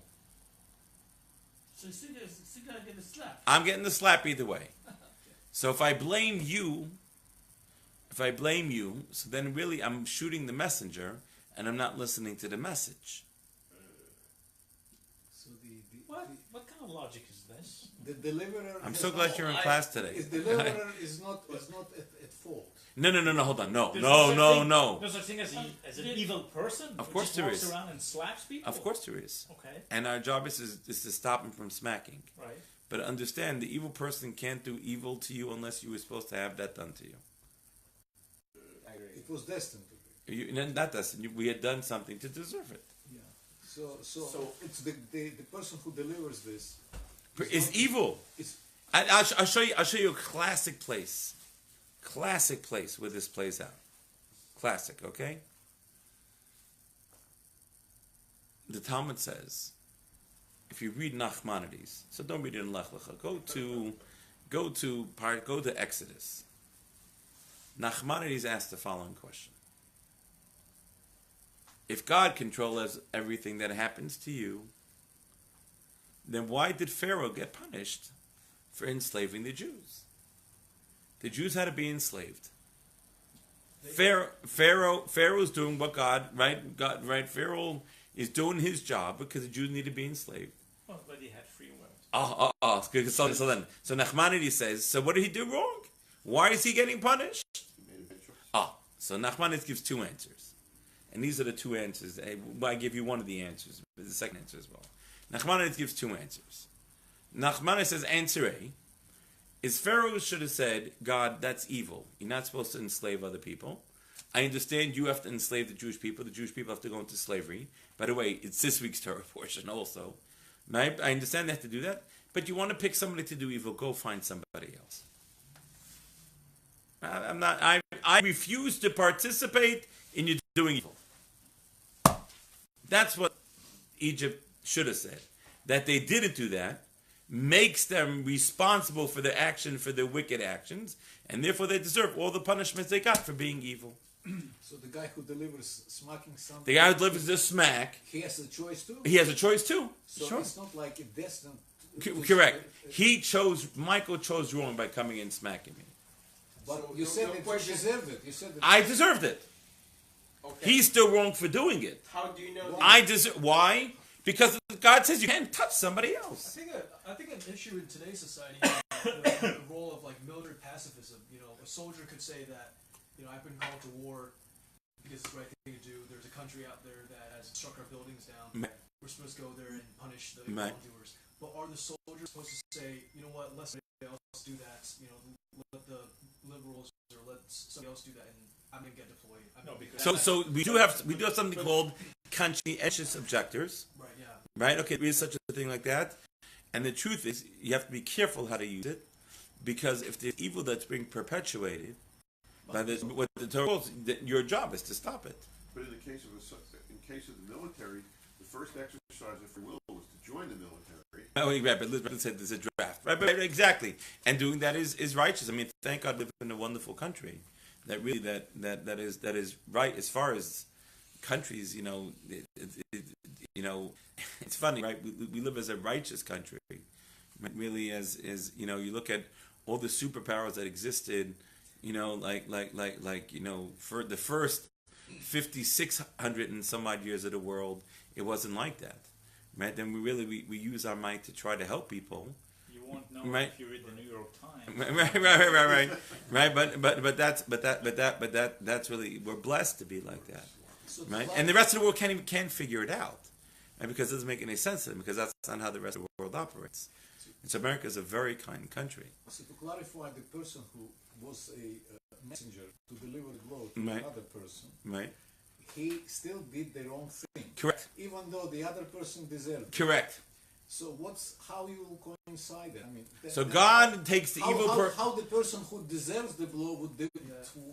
so you still gotta get a slap? I'm getting the slap either way. So if I blame you, so then really I'm shooting the messenger and I'm not listening to the message. So What kind of logic is this? the deliverer. I'm has so glad not- you're in class today. His deliverer is not at fault. No, hold on. No. There's such thing as an evil person? Of who course just there walks is. around and slaps people? Of course there is. Okay, And our job is to stop him from smacking. right. But understand, the evil person can't do evil to you unless you were supposed to have that done to you. I agree. It was destined to be. Not that. We had done something to deserve it. Yeah. So it's the person who delivers this. It's evil. It's I'll show you a classic place. Classic place where this plays out. Classic, okay? The Talmud says, if you read Nachmanides, so don't read it in Lech Lecha. Go to Exodus. Nachmanides asked the following question: if God controls everything that happens to you, then why did Pharaoh get punished for enslaving the Jews? The Jews had to be enslaved. Pharaoh's doing what God, right? Pharaoh is doing his job because the Jews need to be enslaved. Well, but he had free will. So Nachmanides says, so what did he do wrong? Why is he getting punished? He made a bad choice. So Nachmanides gives two answers. And these are the two answers. I give you one of the answers, but the second answer as well. Nachmanides gives two answers. Nachmanides says, answer A is Pharaoh should have said, God, that's evil. You're not supposed to enslave other people. I understand you have to enslave the Jewish people. The Jewish people have to go into slavery. By the way, it's this week's Torah portion also. Right? I understand they have to do that. But you want to pick somebody to do evil, go find somebody else. I refuse to participate in you doing evil. That's what Egypt should have said. That they didn't do that makes them responsible for their action, for their wicked actions, and therefore they deserve all the punishments they got for being evil. so the guy who delivers smacking something. The guy who delivers the smack, He has a choice too. he has a choice too. So Sure. it's not like a destined. Correct. Michael chose wrong by coming in smacking me. But So you said the that question- you deserved it. You said that. I deserved it. Okay. He's still wrong for doing it. How do you know? I deserve. Why? Because God says you can't touch somebody else. I think an issue in today's society is the role of like military pacifism. You know, a soldier could say that, I've been called to war because it's the right thing to do. There's a country out there that has struck our buildings down. Right. We're supposed to go there and punish the Right. wrongdoers. But are the soldiers supposed to say, you know what, let somebody else do that? Let the liberals or let somebody else do that, and I'm gonna get deployed. No, because So we do have something called conscientious objectors. Right. Yeah. Right? Okay, there is such a thing like that. And the truth is, you have to be careful how to use it, because if there's evil that's being perpetuated by what the Torah calls, your job is to stop it. But in the case of the military, the first exercise of free will was to join the military. Oh, right, but let's say there's a draft. Right, but exactly. And doing that is righteous. I mean, thank God we live in a wonderful country that really that is right as far as countries. It's funny, right? We live as a righteous country. Really, as you look at all the superpowers that existed, for the first 5,600 and some odd years of the world, it wasn't like that, right? Then we use our might to try to help people, You won't know Right. if you read the New York Times. Right. But that's really, we're blessed to be like that, So right? to And the rest of the world can't figure it out, right? Because it doesn't make any sense to them, because that's not how the rest of the world operates. And so America is a very kind country. So to clarify, the person who was a messenger to deliver the law to Right. another person, Right. he still did the wrong thing, Correct. even though the other person deserved it. Correct. So how you will coincide it? I mean, So God takes the evil person. how the person who deserves the blow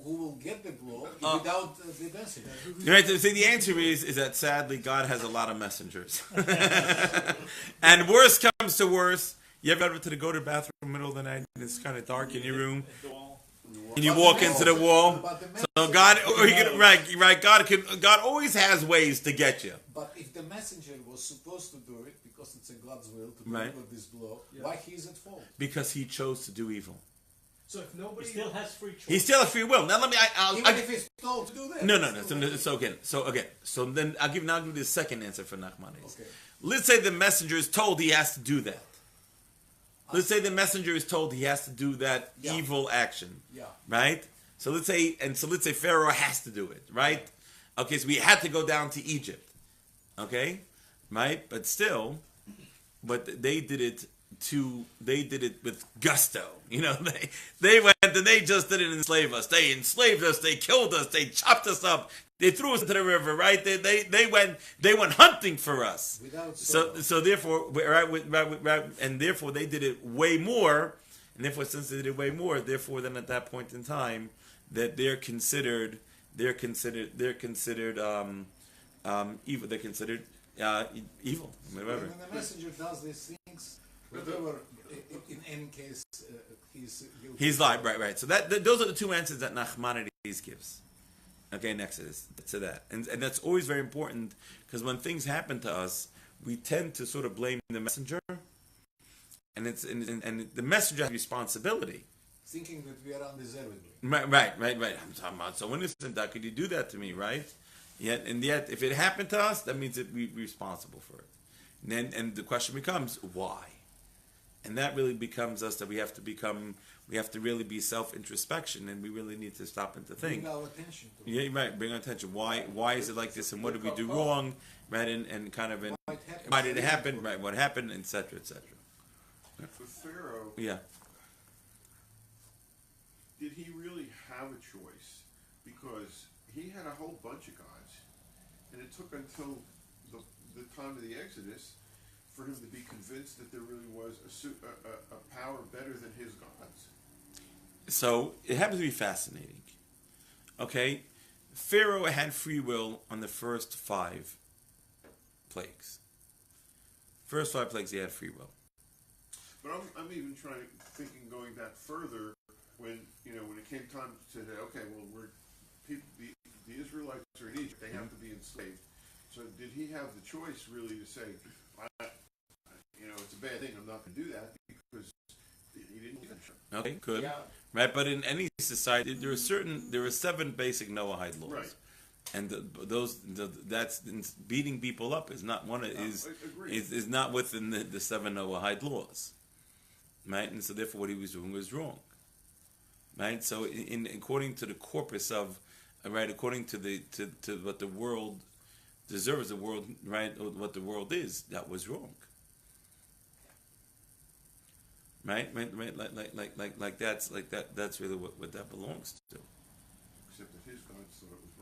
who will get the blow without the messenger? Right, so the answer is that sadly God has a lot of messengers. And worse comes to worse, you ever go to the bathroom in the middle of the night and it's kind of dark in your room and you walk into the wall? So God, God always has ways to get you. But if the messenger was supposed to do it because it's in God's will to Right. deliver this blow, why he is at fault? Because he chose to do evil. So if He nobody still has free choice. He still has free will. Now let me. Even if he's told to do that. No. So then I'll give you the second answer for Nachmanides. Okay. Let's say the messenger is told he has to do that. Let's say the messenger is told he has to do that Yeah. evil action. Yeah. Right? So let's say Pharaoh has to do it, right? Okay, so we had to go down to Egypt. Okay? Right? But still, they did it with gusto. They went and they just didn't enslave us. They enslaved us, they killed us, they chopped us up, they threw us into the river, right? They went hunting for us. Without So therefore, right, and therefore they did it way more, and therefore since they did it way more, therefore then at that point in time, that they're considered evil. They're considered evil. Whatever. When the messenger does these things, whatever, in any case, he's guilty. He's lied, right. So those are the two answers that Nachmanides gives. Okay, next to that, and that's always very important, because when things happen to us, we tend to sort of blame the messenger, and the messenger has responsibility. Thinking that we are undeservingly. Right. I'm talking about, so innocent. How could you do that to me, right? Yet, if it happened to us, that means that we're responsible for it. And the question becomes, why? And that really becomes us, that we have to really be self-introspection, and we really need to stop and to think. Bring our attention to it. Yeah, right. Bring our attention. Why is it like this, and what did we do wrong, right? And kind of, why did it happen? Right. What happened, etc., etc. For Pharaoh, Yeah. did he really have a choice? Because he had a whole bunch of gods, and it took until the time of the Exodus for him to be convinced that there really was a power better than his gods. So it happens to be fascinating. Okay, Pharaoh had free will on the first 5 plagues. First 5 plagues, he had free will. But I'm even thinking going back further, when it came time to say, okay, well, the Israelites are in Egypt, they have to be enslaved. So did he have the choice really to say, it's a bad thing, I'm not going to do that, because he didn't finish it. Okay, good. Yeah. Right, but in any society, there are 7 basic Noahide laws. Right. And that's beating people up is not one is not within the 7 Noahide laws. Right, and so therefore what he was doing was wrong. Right, so according to the corpus of, right, according to to what the world deserves, the world, right, what the world is, that was wrong. Right, like that's really what that belongs to. Except that his gods thought it was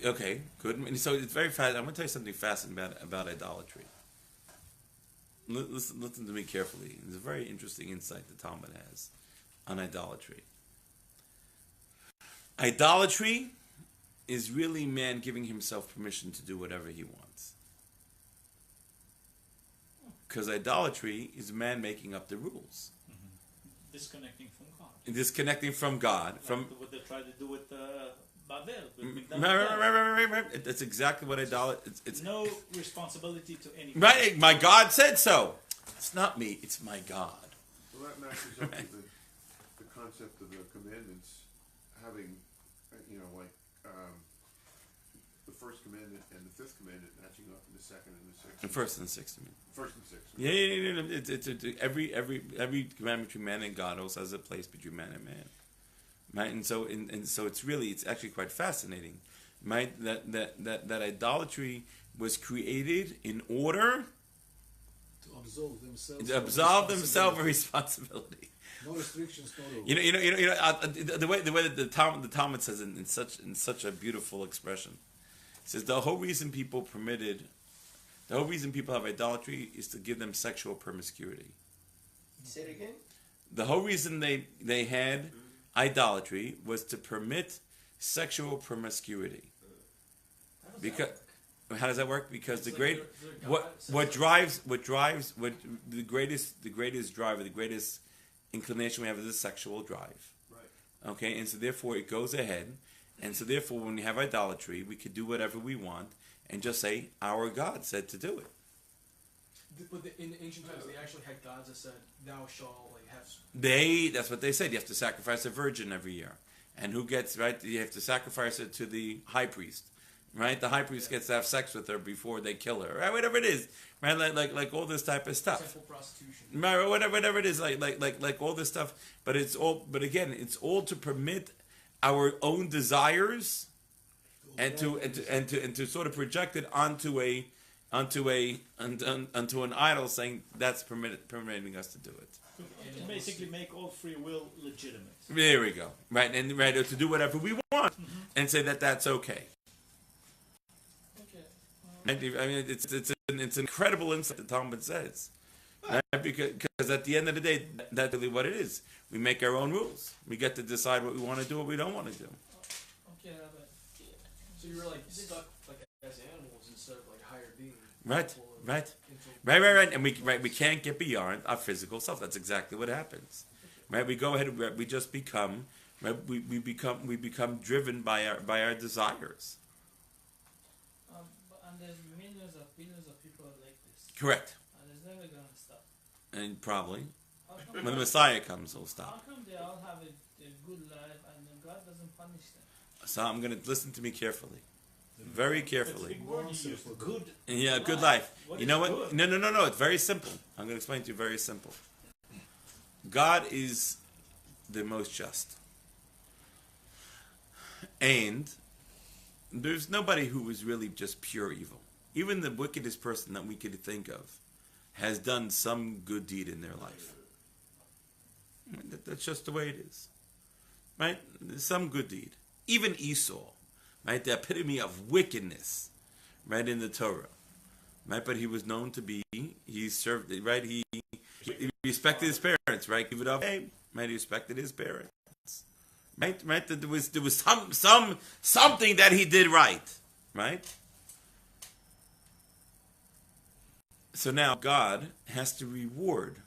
right. Okay, good. And so it's very fast. I'm going to tell you something fascinating about idolatry. Listen to me carefully. It's a very interesting insight the Talmud has on idolatry. Idolatry is really man giving himself permission to do whatever he wants. Because idolatry is man making up the rules. Disconnecting from God. Disconnecting from God. Like what they tried to do with Babel. With Right. That's exactly what idolatry. It's no responsibility to anyone. right. My God said so. It's not me. It's my God. Well, that matches up with the concept of the commandments having, the first commandment and the fifth commandment matching up in the second and the sixth. The first and sixth, I mean. First and sixth. Yeah. Every commandment between man and God also has a place between man and man, right? And so it's actually quite fascinating, right? That idolatry was created in order To absolve themselves. of responsibility. No restrictions, no rules. The way that the Talmud says it in such a beautiful expression. It says the whole reason people have idolatry is to give them sexual promiscuity. Say it again. The whole reason they had idolatry was to permit sexual promiscuity. Because how does that work? Because the greatest driver, the greatest inclination we have is a sexual drive. Right. Okay, and so therefore it goes ahead, and so therefore when we have idolatry, we could do whatever we want and just say our God said to do it. But in the ancient times, they actually had gods that said, "Thou shalt have." That's what they said. You have to sacrifice a virgin every year, and who gets right? You have to sacrifice it to the high priest, right? The high priest gets to have sex with her before they kill her, right? Whatever it is, right? Like all this type of stuff. Simple prostitution. Right, whatever it is, like all this stuff. But it's all to permit our own desires, and to sort of project it onto an idol, saying that's permitting us to do it. To basically make all free will legitimate. There we go. Right, and right to do whatever we want, and say that that's okay. Okay. And I mean, it's an incredible insight the Talmud says, right? Because at the end of the day, that's really what it is. We make our own rules. We get to decide what we want to do, what we don't want to do. Okay, Rabbi. So you were stuck as animals instead of higher beings. Right. And we can't get beyond our physical self. That's exactly what happens. Right? We go ahead. We just become. Right? We become driven by our desires. And there's millions of billions of people like this. Correct. And it's never going to stop. And probably How come, when the Messiah comes, it'll how stop. come they all have a good life and then God doesn't punish them? So I'm going to listen to me carefully, very carefully. Big word you used. Good. Yeah, good life. What You is know what? good? No. It's very simple. I'm going to explain to you very simple. God is the most just. And there's nobody who is really just pure evil. Even the wickedest person that we could think of has done some good deed in their life. That's just the way it is. Right? Some good deed. Even Esau, right? The epitome of wickedness, right, in the Torah. Right? But he was known to be, he served, right? He respected his parents, right? Give it up. Right? He respected his parents. Right? There was something that he did right. Right? So now God has to reward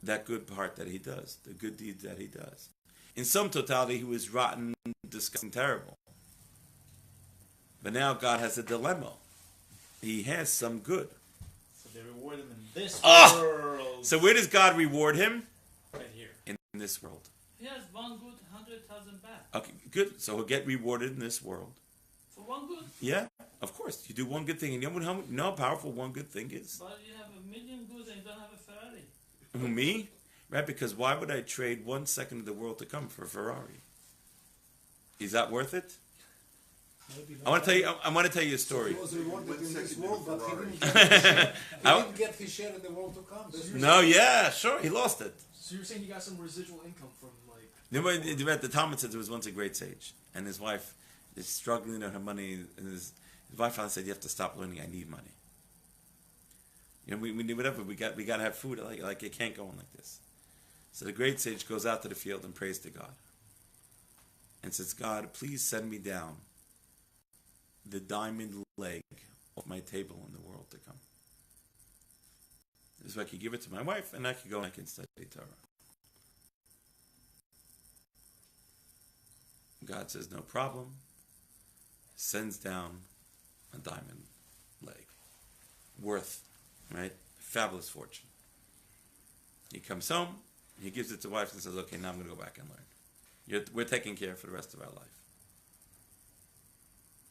that good part that he does, the good deeds that he does. In some totality, he was rotten, disgusting, terrible. But now God has a dilemma. He has some good. So they reward him in this Ah! world. So where does God reward him? Right here. In this world. He has one good, 100,000 bad. Okay, good. So he'll get rewarded in this world. For one good. Yeah, of course. You do one good thing, and you know how powerful one good thing is? But you have a million goods and you don't have a Ferrari. Who, me? Right? Because why would I trade 1 second of the world to come for a Ferrari? Is that worth it? Maybe I not. want to tell you a He story. was rewarded in this Second world, but he Ferrari. didn't get his share in the world to come. That's No, yeah, sure. He lost it. So you're saying you got some residual income from The Talmud said there was once a great sage, and his wife is struggling to her money, and his wife finally said, "You have to stop learning. I need money. You know, we need whatever. We got to have food. Like it can't go on like this." So the great sage goes out to the field and prays to God, and says, "God, please send me down the diamond leg off my table in the world to come. So I could give it to my wife, and I could go and I can study Torah." God says, "No problem." Sends down a diamond leg. Worth, right? Fabulous fortune. He comes home, he gives it to wife and says, "Okay, now I'm going to go back and learn. We're taking care for the rest of our life."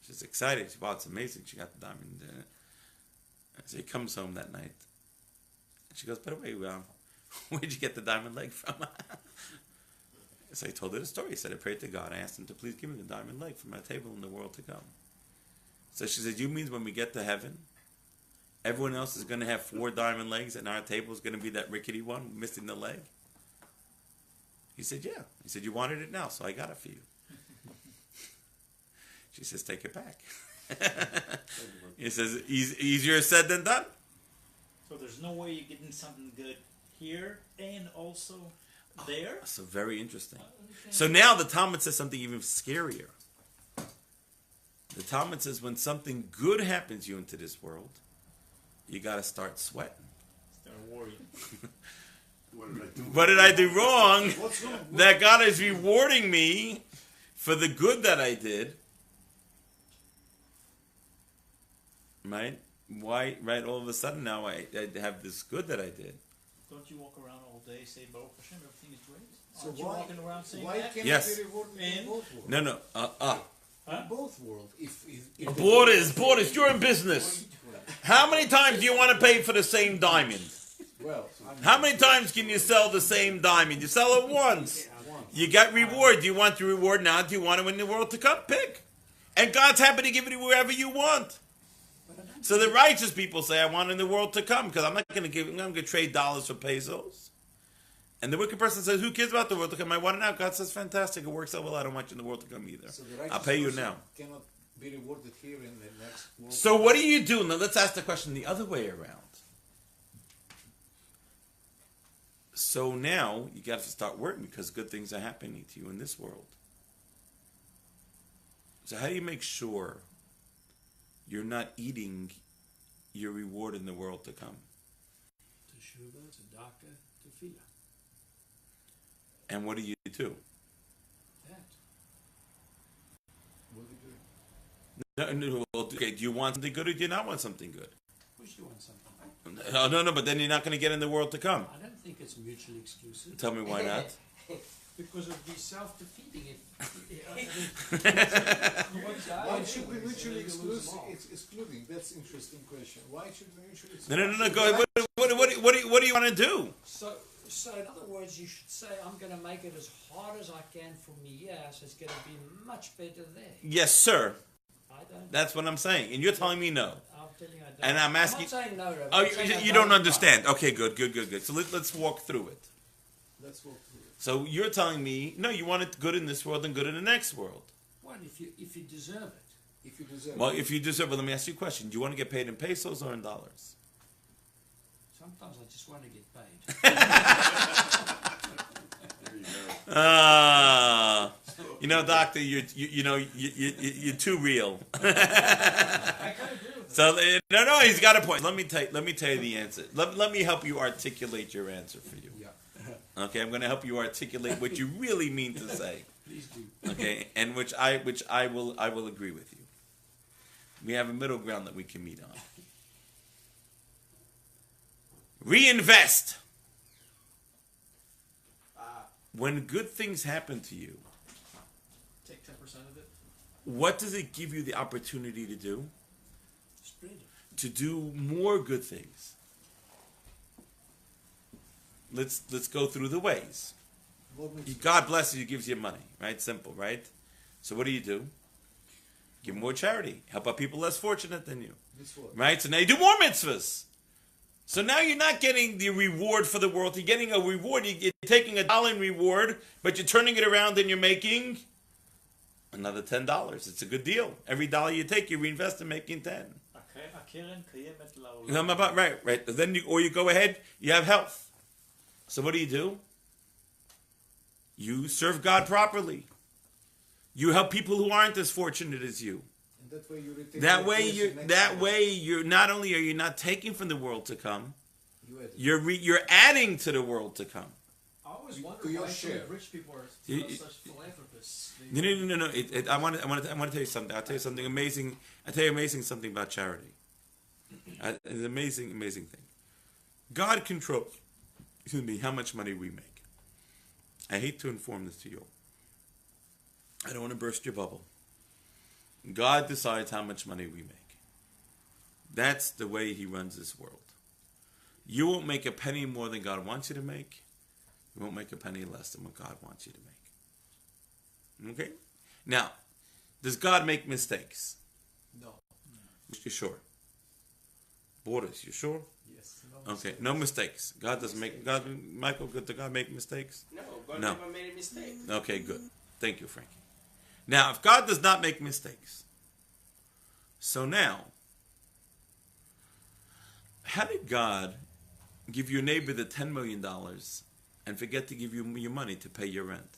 She's excited. She, wow, it's amazing. She got the diamond. So he comes home that night. And she goes, by the way, where'd you get the diamond leg from? So he told her the story. He said, I prayed to God. I asked him to please give me the diamond leg for my table in the world to come. So she said, you mean when we get to heaven, everyone else is going to have 4 diamond legs and our table is going to be that rickety one missing the leg? He said, yeah. He said, you wanted it now, so I got it for you. She says, take it back. He says, easier said than done. So there's no way you're getting something good here and also there? So very interesting. So now the Talmud says something even scarier. The Talmud says when something good happens to you into this world, you got to start sweating. Start worrying. What did I do wrong? What's wrong? That God is rewarding me for the good that I did. Right? Why? Right? All of a sudden now I have this good that I did. Don't you walk around all day say Baruch Hashem, everything is great? So Aren't you walking around saying why that? can't Yes. it be rewarded in both worlds? No. In both worlds. If Borders, you're in business. How many times do you want to pay for the same diamond? Well, How many times can you sell the same diamond? You sell it once. You got reward. Do you want the reward now? Do you want it in the world to come? Pick. And God's happy to give it wherever you want. So the righteous people say, I want in the world to come because I'm going to trade dollars for pesos. And the wicked person says, who cares about the world to come? I want it now. God says, fantastic. It works out well. I don't want you in the world to come either. So the righteous I'll pay you person now. cannot be rewarded here in the next world. So what do you do? Now let's ask the question the other way around. So now you got to start working because good things are happening to you in this world. So how do you make sure you're not eating your reward in the world to come? Teshuva, tzedakah, tefillah. And what do you do? That. What do you do? No, okay, do you want something good or do you not want something good? Of course you want something. No, but then you're not going to get in the world to come. I don't think it's mutually exclusive. Tell me why not? Because of the self-defeating. Why should we mutually excluding? That's an interesting question. Why should we mutually exclude? No. Go ahead. What do you want to do? So in other words, you should say, I'm going to make it as hard as I can for me. Yes, it's going to be much better there. Yes, sir. I don't. That's what I'm saying. And you're telling me no. I'm telling you I don't. And I'm asking. I'm not saying no, Rabbi. Oh, I'm saying I you don't understand. Okay, good. So let's walk through it. Let's walk through it. So you're telling me, no, you want it good in this world and good in the next world. Well, if you deserve it. If you deserve Well, it. if you deserve it, let me ask you a question. Do you want to get paid in pesos or in dollars? Sometimes I just want to get paid. There you go. Doctor, you're too real. I kind of agree with So no, he's got a point. Let me tell you the answer. Let me help you articulate your answer for you. Yeah. Okay, I'm going to help you articulate what you really mean to say. Please do. Okay, and which I will agree with you. We have a middle ground that we can meet on. Reinvest. When good things happen to you, Take 10% of it. what does it give you the opportunity to do? Spread it. To do more good things. Let's go through the ways. God blesses you, gives you money, right? Simple, right? So what do? Give more charity. Help out people less fortunate than you. Right? So now you do more mitzvahs. So now you're not getting the reward for the world. You're getting a reward. You're taking $1 in reward, but you're turning it around and you're making another $10. It's a good deal. Every dollar you take, you reinvest in making 10. Right. Then you go ahead, you have health. So what do? You serve God properly. You help people who aren't as fortunate as you. And that way you retain That way you're not only are you not taking from the world to come, you you're adding to the world to come. I always wonder To your why so many share. rich people are such philanthropists. No. I want to tell you something. I'll tell you something amazing. I'll tell you amazing something about charity. It's an amazing thing. God controls, how much money we make. I hate to inform this to you. I don't want to burst your bubble. God decides how much money we make. That's the way he runs this world. You won't make a penny more than God wants you to make. You won't make a penny less than what God wants you to make. Okay? Now, does God make mistakes? No. You sure? Boris, you sure? Yes. Okay, no mistakes. God doesn't make Michael, does God make mistakes? No, God No. never made a mistake. Okay, good. Thank you, Frankie. Now, if God does not make mistakes, so now, how did God give your neighbor the $10 million and forget to give you your money to pay your rent?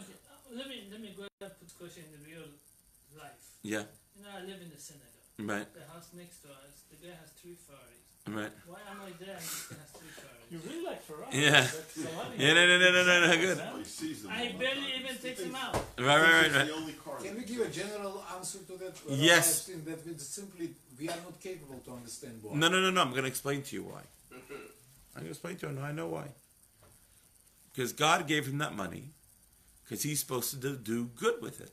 Okay, let me go ahead and put question in the real life. Yeah, You know, I live in the synagogue. right, The house next to us, the guy has 3 Ferraris. right. Why am I there and this guy has 3 Ferraris? You really like Ferrari. Yeah. That's a lot of Yeah, no, good. Well, he sees them all I the barely time. even He takes thinks- him out. Right. The only car Can that we he give a drives. general answer to that? Yes. I've seen that it's simply we are not capable to understand why. No. I'm going to explain to you why. I'm going to explain to you. I know why. Because God gave him that money because he's supposed to do good with it.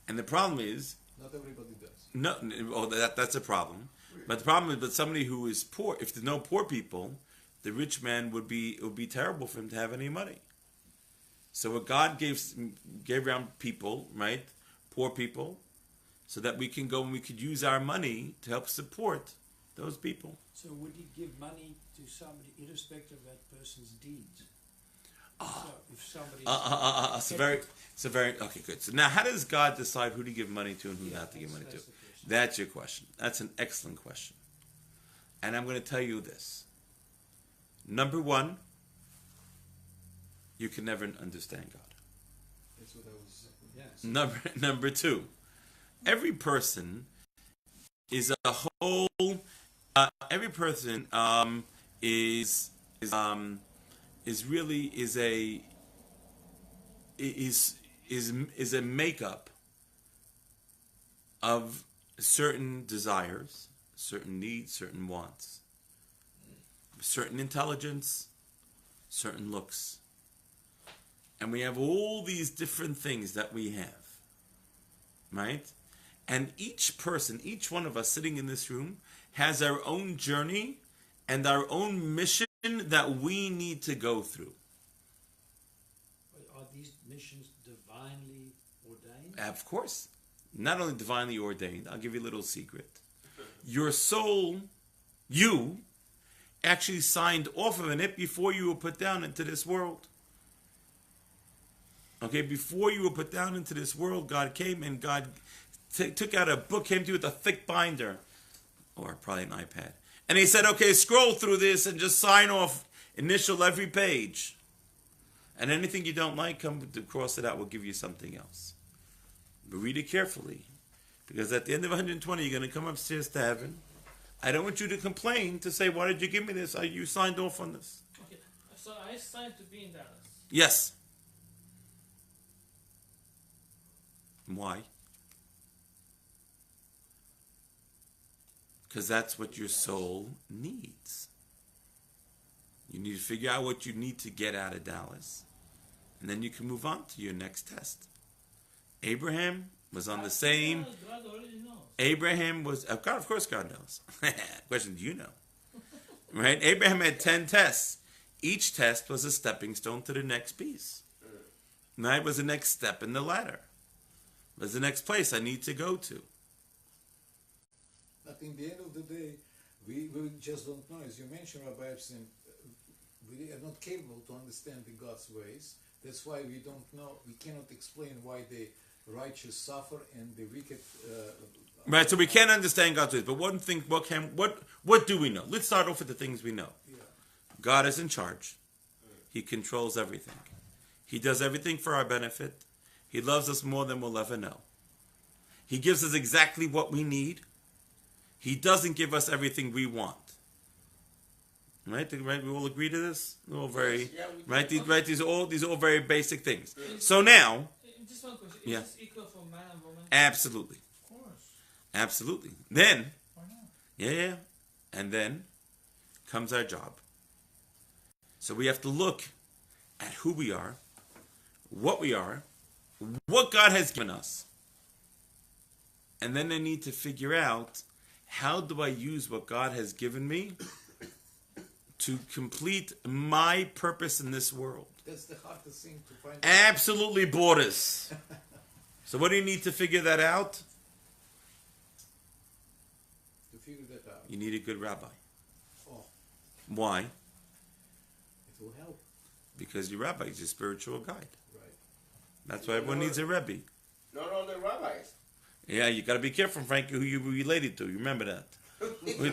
And the problem is, Not everybody does. that's a problem. But the problem is, but somebody who is poor, if there's no poor people, the rich man it would be terrible for him to have any money. So what God gave around people, right, poor people, so that we can go and we could use our money to help support those people. So would he give money to somebody irrespective of that person's deeds? So if somebody It's a very okay, good. So now, how does God decide who to give money to and who not to give money to? that's the question. That's your question. That's an excellent question. And I'm going to tell you this. Number one, you can never understand God. That's what I was saying. Yes. Number two, every person is a whole. Every person is a makeup of certain desires, certain needs, certain wants, certain intelligence, certain looks. And we have all these different things that we have, right? And each person, each one of us sitting in this room has our own journey and our own mission that we need to go through. Are these missions divinely ordained? Of course. Not only divinely ordained, I'll give you a little secret. Your soul, you, actually signed off of it before you were put down into this world. Okay, before you were put down into this world, God came and God took out a book, came to you with a thick binder, or probably an iPad. And he said, okay, scroll through this and just sign off, initial every page. And anything you don't like, come to cross it out, we'll give you something else. But read it carefully. Because at the end of 120, you're going to come upstairs to heaven. I don't want you to complain, to say, why did you give me this? You signed off on this. Okay, so I signed to be in Dallas. Yes. Why? Because that's what your soul needs. You need to figure out what you need to get out of Dallas. And then you can move on to your next test. Abraham was on the same. God already knows. Abraham was, of course God knows. Question, do you know? Right? Abraham had 10 tests. Each test was a stepping stone to the next piece. Right? Was the next step in the ladder. Was the next place I need to go to. But in the end of the day, we just don't know. As you mentioned, Rabbi Epstein, we are not capable to understand God's ways. That's why we don't know. We cannot explain why the righteous suffer and the wicked. Right, so we can't understand God's ways. But one thing, what do we know? Let's start off with the things we know. Yeah. God is in charge. He controls everything. He does everything for our benefit. He loves us more than we'll ever know. He gives us exactly what we need. He doesn't give us everything we want. Right? We all agree to this? All very right. These are all very basic things. So now, Just one question. Yeah. Is this equal for man and woman? absolutely, Of course. absolutely. Then, Why not? yeah, and then comes our job. So we have to look at who we are, what God has given us, and then I need to figure out how do I use what God has given me to complete my purpose in this world. That's the hardest thing to find out. Absolutely, Boris. So what do you need to figure that out? To figure that out. You need a good rabbi. Oh, Why? it will help. Because your rabbi is your spiritual guide. Right. That's why everyone needs a Rebbe. Not all the rabbis. Yeah, you got to be careful, Frankie, who you related to. You remember that.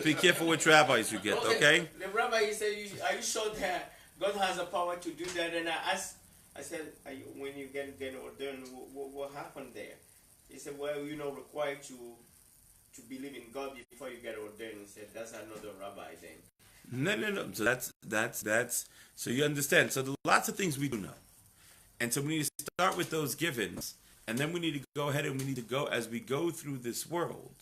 Be careful which rabbis you get, okay? The rabbi, he said, are you sure that God has the power to do that? And I said, when you get ordained, what happened there? He said, well, you're not required to believe in God before you get ordained. He said, that's another rabbi then. No. So that's so you understand. So there's lots of things we do know. And so we need to start with those givens. And then we need to go ahead and we need to go as we go through this world.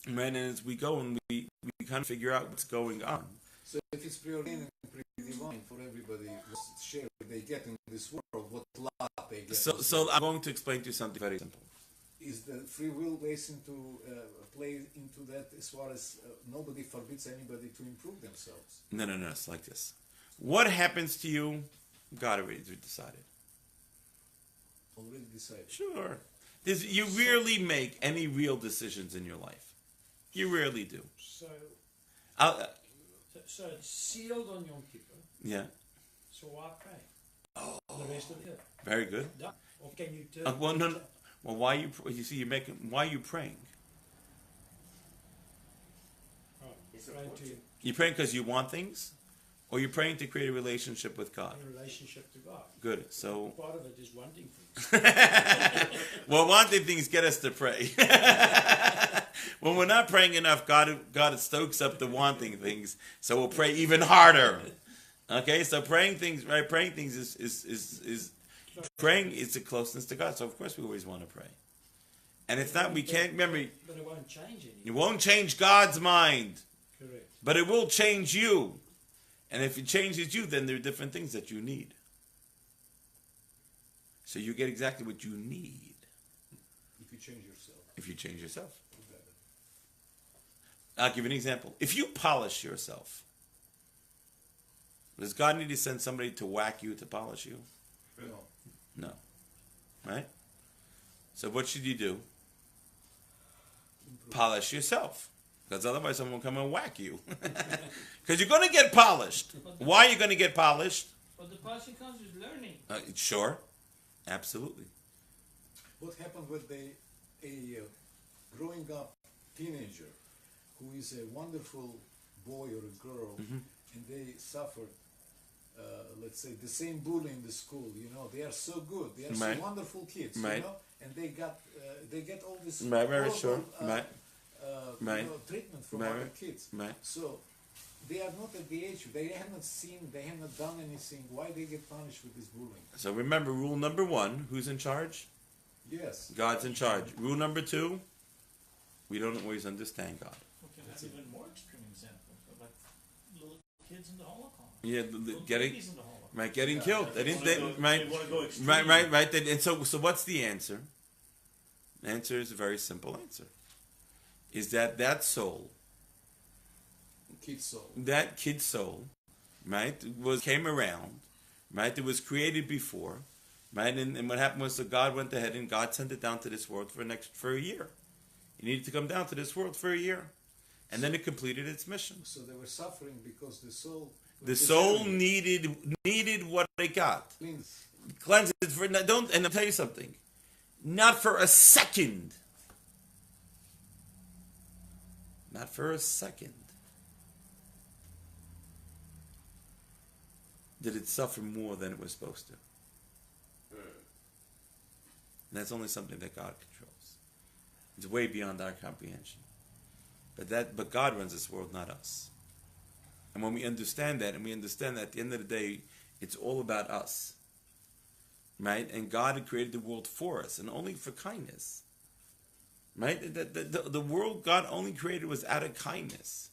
Right, and as we go and we kind of figure out what's going on. So if it's preordained and pre-divine for everybody to share what they get in this world, what lot they get. So I'm going to explain to you something very simple. Is the free will based into play into that as far as nobody forbids anybody to improve themselves? No. It's like this. What happens to you? God already decided. Already decided. Sure. You rarely make any real decisions in your life. You rarely do. So I'll, so it's sealed on Yom Kippur. yeah. So why pray? Oh. The rest of the year. Very good. Done. Or can you turn? Well, no. Well, why you see you're making? Why are you praying? Oh, It's pray important. to You praying because you want things, or you're praying to create a relationship with God? in relationship to God. Good. So, Part of it is wanting things. well, wanting things get us to pray. When we're not praying enough, God stokes up the wanting things, so we'll pray even harder. Okay, so praying things, right? Praying things is praying is a closeness to God. So of course we always want to pray, and it's not we can't remember. But it won't change anything. It won't change God's mind, Correct. but it will change you. And if it changes you, then there are different things that you need. So you get exactly what you need If you change yourself. if you change yourself. You got it. I'll give you an example. If you polish yourself, does God need to send somebody to whack you to polish you? No. No. Right? So what should you do? Polish yourself. Because otherwise someone will come and whack you. Because you're going to get polished. Why are you going to get polished? But the polishing comes with learning. Sure. Absolutely. What happened with a growing up teenager who is a wonderful boy or a girl, and they suffered, let's say, the same bullying in the school? You know, they are so good, they are Right. so wonderful kids. Right. You know, and they get all this Right, very horrible, sure. Right. Right. treatment from Right. other kids. Right. So they are not at the age, they have not done anything. Why they get punished with this bullying? So remember rule number 1, who's in charge? Yes. God's in charge. Rule number 2, we don't always understand God. We can have even more extreme examples, like little kids in the Holocaust. Yeah, Little getting babies in the Holocaust. right, getting Yeah. killed. They didn't. They, right, They wanna go extreme. right. And so what's the answer? The answer is a very simple answer. Is that soul, Kid's soul. that kid's soul, right, came around, right, it was created before, right, and what happened was that God went ahead and God sent it down to this world for a year. It needed to come down to this world for a year, and then it completed its mission. So they were suffering because the soul. The soul needed what it got. Means Cleanse it for don't. And I'll tell you something, not for a second. Not for a second did it suffer more than it was supposed to. And that's only something that God controls. It's way beyond our comprehension. But God runs this world, not us. And when we understand that, and we understand that at the end of the day, it's all about us. Right? And God had created the world for us, and only for kindness. Right? The world God only created was out of kindness.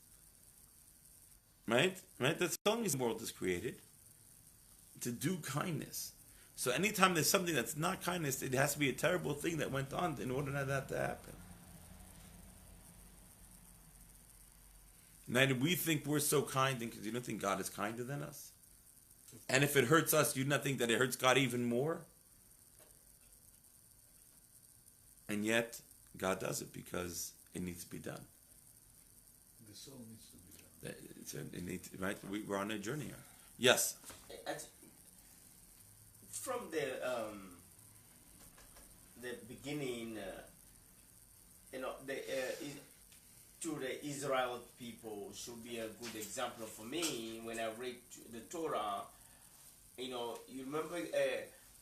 Right? Right? That's the only reason the world is created. To do kindness. So anytime there's something that's not kindness, it has to be a terrible thing that went on in order for that to happen. Now, we think we're so kind because you don't think God is kinder than us? And if it hurts us, you do not think that it hurts God even more? And yet, God does it because it needs to be done. The soul needs to be done. Right? We're on a journey here. Yes? From the beginning, to the Israel people should be a good example for me when I read the Torah. You remember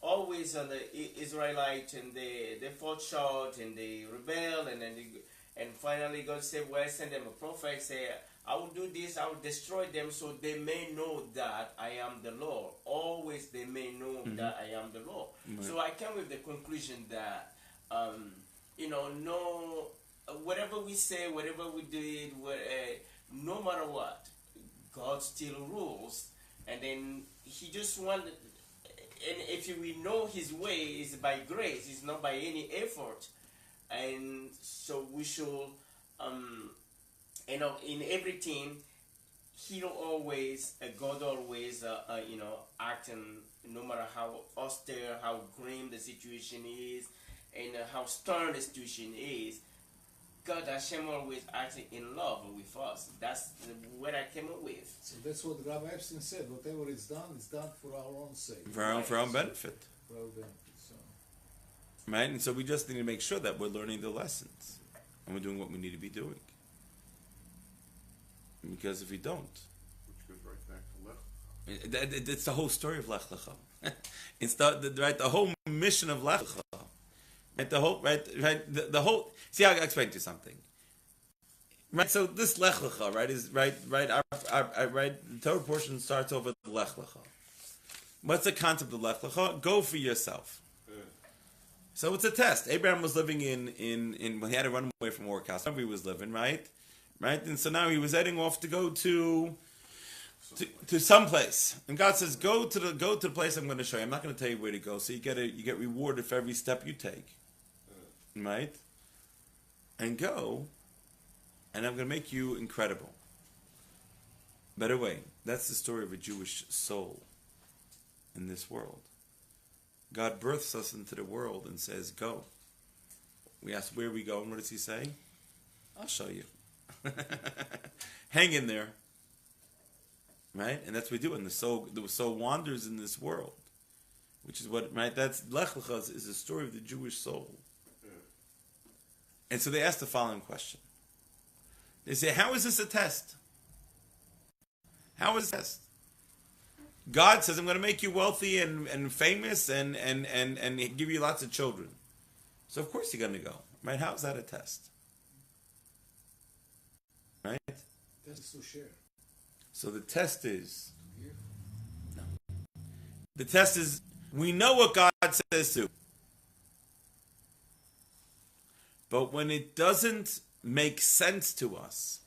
always on the Israelites, and they fought short and they rebelled, and finally God said, well, send them a prophet, say, I will do this, I will destroy them so they may know that I am the Lord. Always they may know that I am the Lord. Right. So I came with the conclusion that, no, whatever we say, whatever we did, no matter what, God still rules. And then he just wanted, and if we know his way is by grace, it's not by any effort. And so we should, in everything, God always, acting, no matter how austere, how grim the situation is, and how stern the situation is. God Hashem always acting in love with us. That's what I came up with. So that's what Rabbi Epstein said. Whatever is done for our own sake. For our own benefit. For our benefit. So. Right? And so we just need to make sure that we're learning the lessons. And we're doing what we need to be doing. Because if we don't... Which goes right back to Lech. It's the whole story of Lech Lecha. It's the whole mission of Lech Lecha. Right, the whole. See, I'll explain to you something. Right, so this Lech Lecha, right, is right. The Torah portion starts over the Lech Lecha. What's the concept of Lech Lecha? Go for yourself. So it's a test. Abraham was living in when he had to run away from workhouse. Wherever he was living, right, and so now he was heading off to go to some place, and God says, go to the place I'm going to show you. I'm not going to tell you where to go. So you get rewarded for every step you take. Right? And go, and I'm going to make you incredible. By the way, that's the story of a Jewish soul in this world. God births us into the world and says, go. We ask, where are we going? What does he say? I'll show you. Hang in there. Right? And that's what we do. And the soul wanders in this world. Which is what, right? That's Lech Lecha is the story of the Jewish soul. And so they ask the following question. They say, how is this a test? How is this? God says, I'm going to make you wealthy and famous and give you lots of children. So of course you're going to go. Right? How is that a test? Right? Test to share. So the test is... No. The test is, we know what God says to. But when it doesn't make sense to us,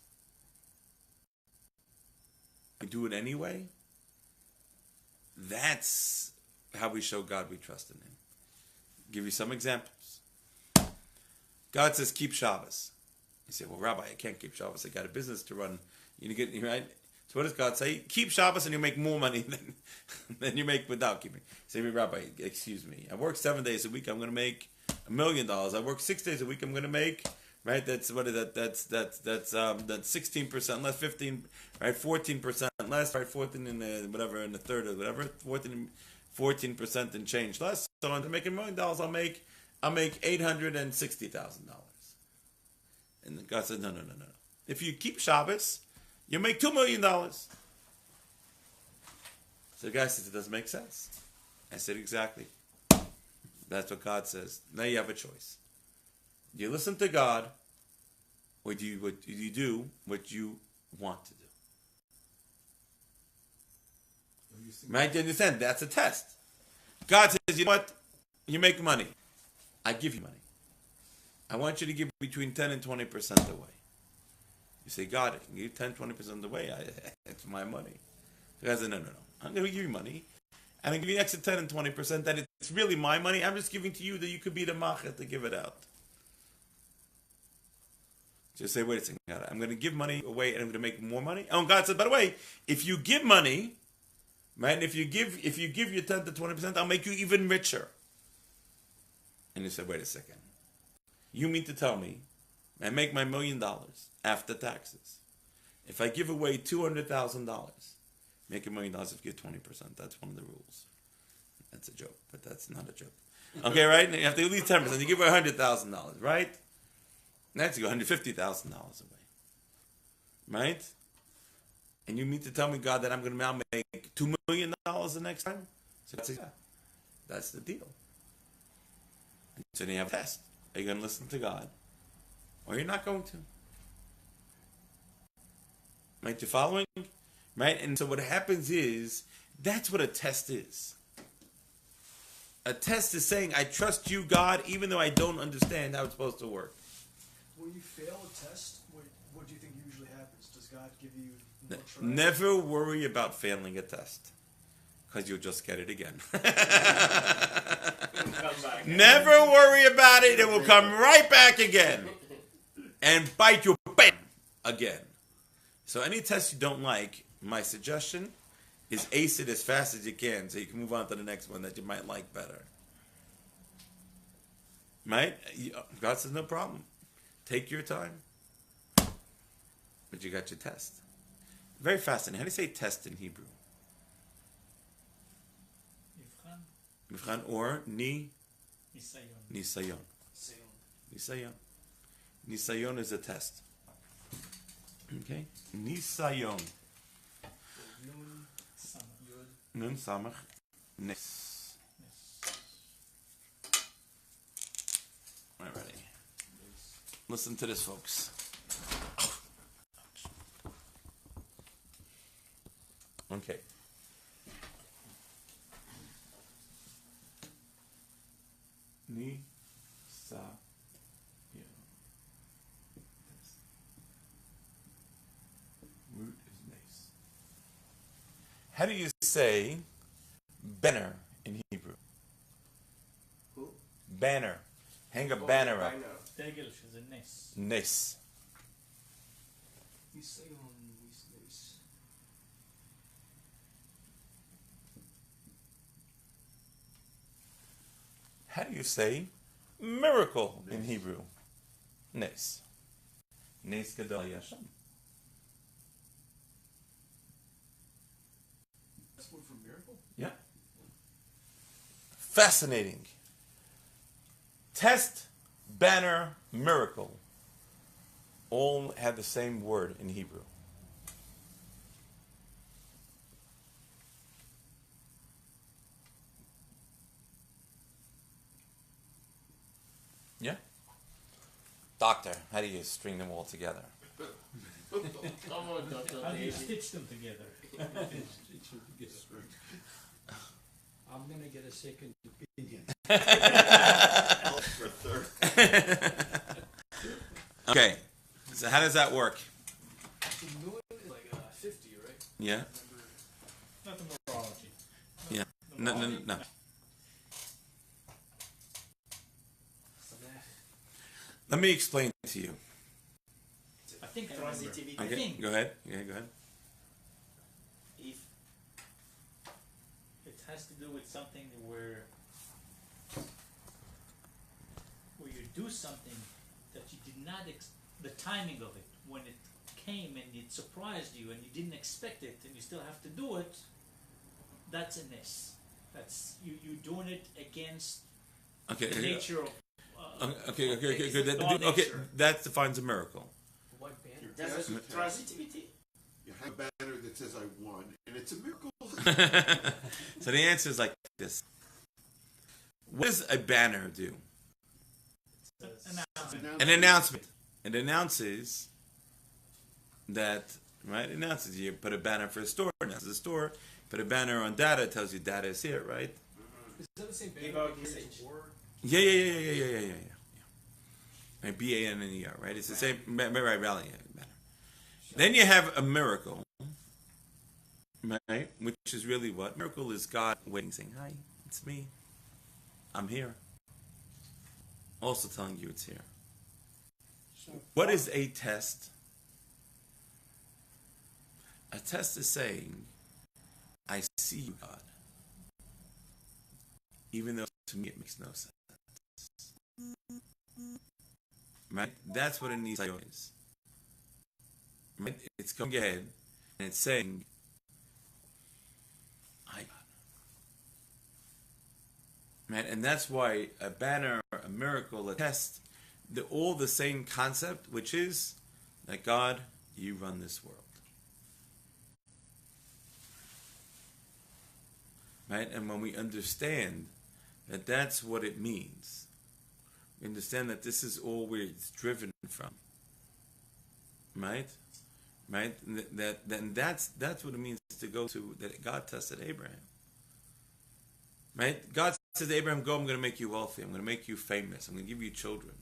we do it anyway. That's how we show God we trust in him. I'll give you some examples. God says, keep Shabbos. You say, well, Rabbi, I can't keep Shabbos. I got a business to run. You get right? So what does God say? Keep Shabbos and you make more money than you make without keeping. Say, Rabbi, excuse me. I work 7 days a week. I'm going to make $1 million. I work 6 days a week. I'm going to make, right? That's what is that? That's 16% less, 15, right? 14% less, right? 14 in the whatever in the third or whatever, 14% and change less. So to make $1 million, I'll make $860,000. And God said, no. If you keep Shabbos, you make $2 million. So the guy says, it doesn't make sense. I said, exactly. That's what God says. Now you have a choice. Do you listen to God, or do you do what you want to do? Right? You understand? That's a test. God says, you know what? You make money. I give you money. I want you to give between 10 and 20% away. You say, God, I can give 10, 20% away. It's my money. So God says, no. I'm going to give you money. and I give you an extra 10 and 20%, that it's really my money. I'm just giving to you that you could be the machet to give it out. Just say, wait a second, God, I'm going to give money away and I'm going to make more money. Oh, and God said, by the way, if you give money, right, if you give your 10 to 20%, I'll make you even richer. And you said, wait a second. You mean to tell me I make my $1 million after taxes? If I give away $200,000, make $1 million if you get 20%. That's one of the rules. That's a joke, but that's not a joke. Okay, right? You have to at least 10%. You give away $100,000, right? That's $150,000 away, right? And you mean to tell me, God, that I'm going to now make $2 million the next time? So that's the deal. So then you have a test. Are you going to listen to God, or you're not going to? Right? You're following? Right? And so what happens is, that's what a test is. A test is saying, I trust you, God, even though I don't understand how it's supposed to work. When you fail a test, what do you think usually happens? Does God give you more tries? Never worry about failing a test, because you'll just get it again. Never worry about it. It will come right back again and bite you bam, again. So any test you don't like, my suggestion is ace it as fast as you can so you can move on to the next one that you might like better. Right? God says no problem. Take your time. But you got your test. Very fascinating. How do you say test in Hebrew? Mivchan or Nisayon. Nisayon is a test. Okay? Nisayon. Nun samach nes. All righty. Listen to this, folks. Okay. Ni sa yon. Root is nice. How do you say banner in Hebrew? Who? Banner. Hang a banner up. Degel is a nes. Nes. How do you say miracle in Hebrew? Nes. Nes gadol yasham. That's word for miracle? Yeah. Fascinating. Test, banner, miracle. All have the same word in Hebrew. Yeah? Doctor, how do you string them all together? Come on, Dr. How do you David. stitch them together? I'm going to get a second opinion. For third. Okay, so how does that work? So Nun is like 50, right? Yeah? Not the morology. Yeah. No. Let me explain to you. I think I remember. Transitivity. Okay, think- go ahead. Yeah, go ahead. If It has to do with something where you do something that you did not the timing of it, when it came and it surprised you and you didn't expect it and you still have to do it, that's a ness. That's you doing it against Okay. the nature of Okay, it's good. the God Okay, nature. that defines a miracle. White banner. that's a transitivity. You have a banner that says I won, and it's a miracle. So the answer is like this. What does a banner do? An announcement. It announces that, right? It announces you put a banner for a store, announces a store. Put a banner on data, it tells you data is here, right? Is that the same banner? Give out that message. creates war? Yeah. Right, BANNER, right? It's the same, right, rally banner. Then you have a miracle. right? Which is really what? Miracle is God waiting, saying, hi, it's me. I'm here. Also telling you it's here. So What is a test? A test is saying, I see you, God. Even though to me it makes no sense. Right? That's what a nisayon is. Right? It's going ahead and it's saying, I God. Right? And that's why a banner, a miracle, a test, they're all the same concept, which is that God, you run this world. Right? And when we understand that that's what it means, we understand that this is all where it's driven from. Right? Right? That's what it means to go to, that God tested Abraham. Right? God says to Abraham, go, I'm going to make you wealthy. I'm going to make you famous. I'm going to give you children.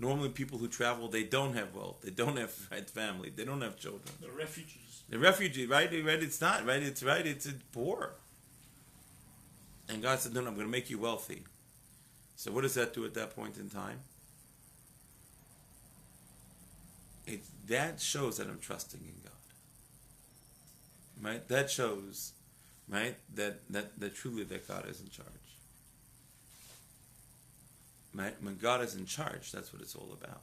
Normally people who travel, they don't have wealth. They don't have family. They don't have children. The refugees. The refugee, right? It's not, right? It's poor. And God said, no, I'm going to make you wealthy. So what does that do at that point in time? That shows that I'm trusting in God. Right? That shows, right, that truly that God is in charge. Right? When God is in charge, that's what it's all about.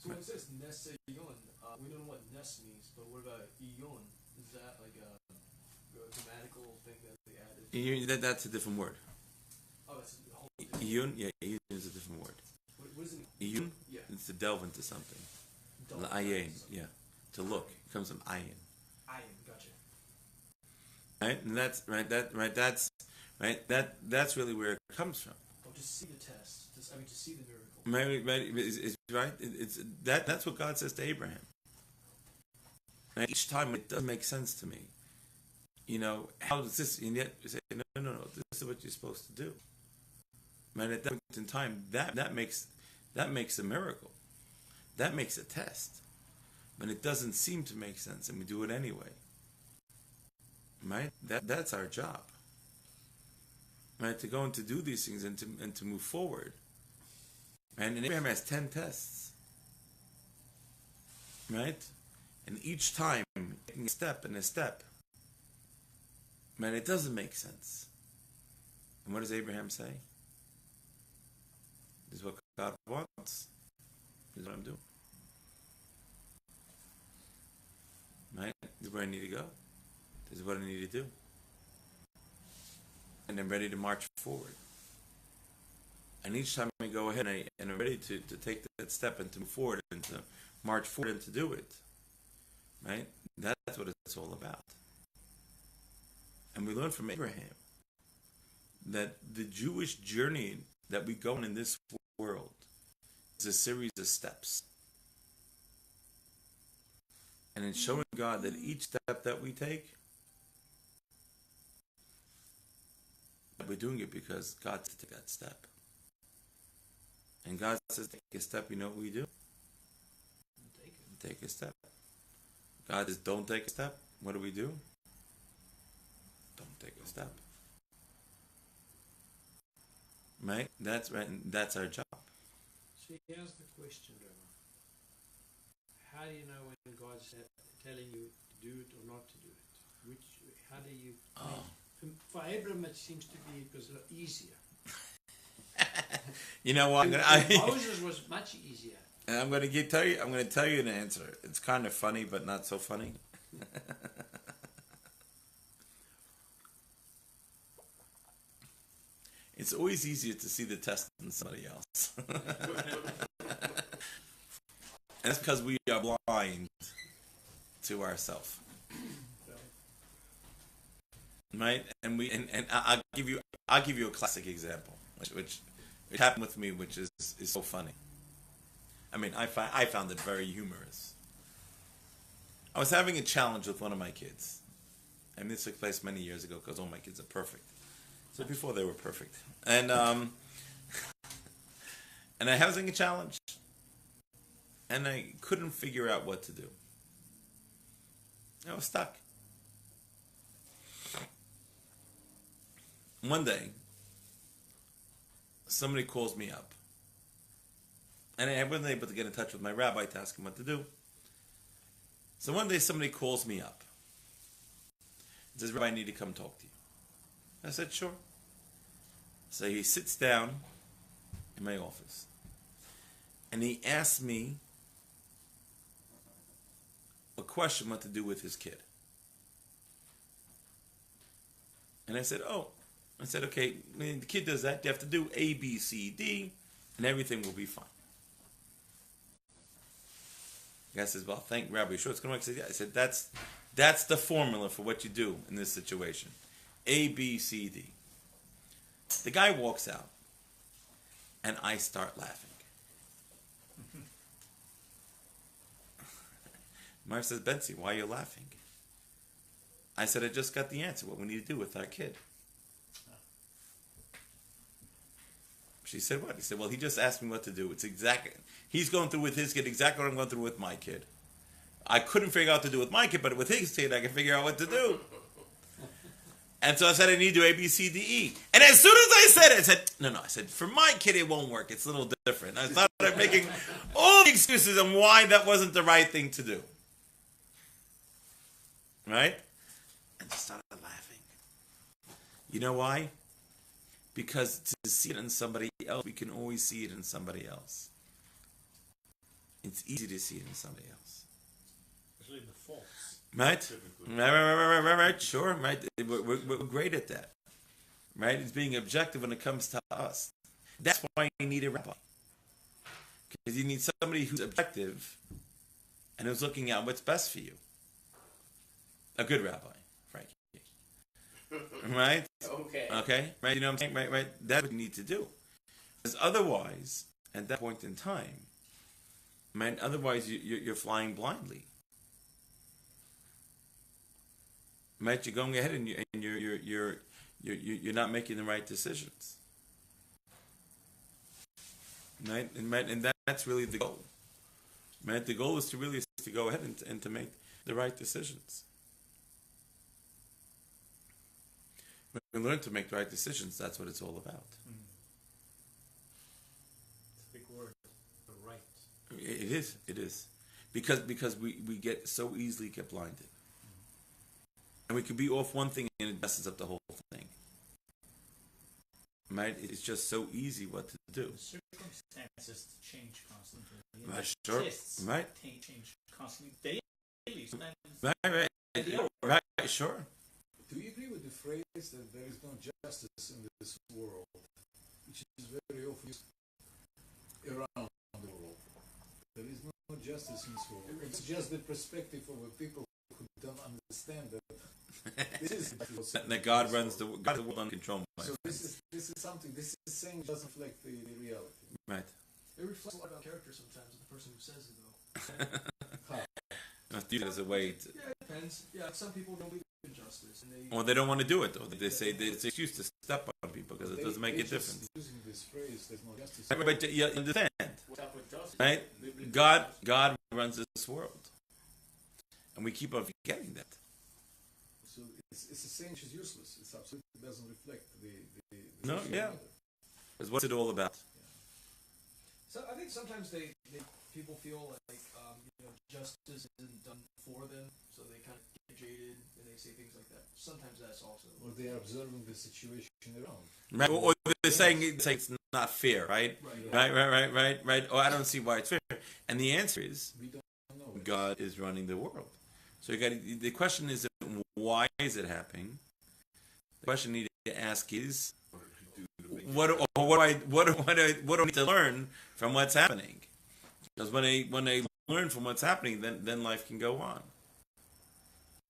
So when it says Nes Iyon, we don't know what Nes means, but what about Iyon? Is that like a grammatical thing that they added? That's a different word. Oh, that's a whole different Iyun, yeah, Iyun is a different word. What is it? Iyun, Yeah. it's to delve into something. Delve Ayin, into something. yeah, to look. It comes from ayin. Ayin, gotcha. Right, and that's that's really where it comes from. Oh, to see the test. To see the miracle. Right, is right. That's what God says to Abraham. And each time it doesn't make sense to me. You know, how does this? And yet you say, no. This is what you're supposed to do. Man, at that point in time, that makes a miracle. That makes a test. But it doesn't seem to make sense, and we do it anyway. Right? That's our job. Right? To go and to do these things and to move forward. And Abraham has 10 tests. Right? And each time, taking a step and a step. Man, it doesn't make sense. And what does Abraham say? This is what God wants. This is what I'm doing. Right? This is where I need to go. This is what I need to do. And I'm ready to march forward. And each time I go ahead and I'm ready to take that step and to move forward and to march forward and to do it. Right? That's what it's all about. And we learn from Abraham that the Jewish journey that we go on in this world is a series of steps. And in showing God that each step that we take, that we're doing it because God says to take that step. And God says, take a step, you know what we do? Take a step. God says, don't take a step. What do? Don't take a step. Right? That's right. And that's our job. So here's the question, Rabbi. How do you know when God's telling you to do it or not to do it? How do you... For Abraham it seems to be because it's easier. You know what? Moses was much easier. And I'm going to tell you an answer. It's kind of funny, but not so funny. It's always easier to see the test than somebody else. And that's because we are blind to ourselves. Right? And I'll give you a classic example, which happened with me, which is so funny. I mean, I found it very humorous. I was having a challenge with one of my kids. And this took place many years ago because all my kids are perfect. So before they were perfect. And I was having a challenge. And I couldn't figure out what to do. I was stuck. One day, somebody calls me up. And I wasn't able to get in touch with my rabbi to ask him what to do. So one day somebody calls me up. He says, Rabbi, I need to come talk to you. I said, sure. So he sits down in my office. And he asks me a question what to do with his kid. And I said, okay, when the kid does that, you have to do A, B, C, D, and everything will be fine. The guy says, well, thank Rabbi, sure it's going to work. I said, yeah. I said, that's the formula for what you do in this situation. A, B, C, D. The guy walks out, and I start laughing. My wife says, Bentzi, why are you laughing? I said, I just got the answer, what we need to do with our kid. She said, what? He said, well, he just asked me what to do. It's exactly, he's going through with his kid exactly what I'm going through with my kid. I couldn't figure out what to do with my kid, but with his kid, I can figure out what to do. And so I said, I need to do A, B, C, D, E. And as soon as I said it, I said, no, I said, for my kid, it won't work. It's a little different. I started making all the excuses on why that wasn't the right thing to do. Right? And just started laughing. You know why? Because to see it in somebody else, we can always see it in somebody else. It's easy to see it in somebody else. Especially the faults. Right? Right, sure. Right? We're great at that. Right? It's being objective when it comes to us. That's why you need a rabbi. Because you need somebody who's objective and who's looking at what's best for you. A good rabbi, Frankie. Right? Okay? Right? You know what I'm saying? Right? That's what you need to do. Because otherwise, at that point in time, man, otherwise you're flying blindly. Right? You're going ahead and you're not making the right decisions. Right? And that's really the goal. Right? The goal is to go ahead and to make the right decisions. When we learn to make the right decisions, that's what it's all about. Mm. It's a big word, the right. It is. Because we get so easily get blinded. Mm. And we can be off one thing and it messes up the whole thing. Right? It's just so easy what to do. The circumstances change constantly. Right, sure. Tastes right. Change constantly, daily. Sometimes Right, sure. Do you agree with the phrase that there is no justice in this world, which is very often used around the world? There is no justice in this world. It's just the perspective of the people who don't understand that this is that God runs the world under control. So this is something. This is saying doesn't reflect the reality. Right. It reflects a lot about character sometimes of the person who says it, though. Not use it as a way to. Yeah, it depends. Yeah, some people don't believe in justice, and Well, they don't want to do it, though. They say it's an excuse to step on people because it doesn't make a difference. Using this phrase, there's no justice. But you understand, right? God runs this world, and we keep on forgetting that. So it's a saying which is useless. It absolutely doesn't reflect the No, social yeah. order. Because what's it all about? So I think sometimes people feel like justice isn't done for them, so they kind of get jaded and they say things like that. Sometimes that's also. Or they are observing the situation around. Right? Or they're saying it's not fair, right? Right. Oh, I don't see why it's fair. And the answer is, We don't know. God is running the world. So the question is, why is it happening? The question you need to ask is, what do I need to learn from what's happening? Because when I learn from what's happening, then life can go on.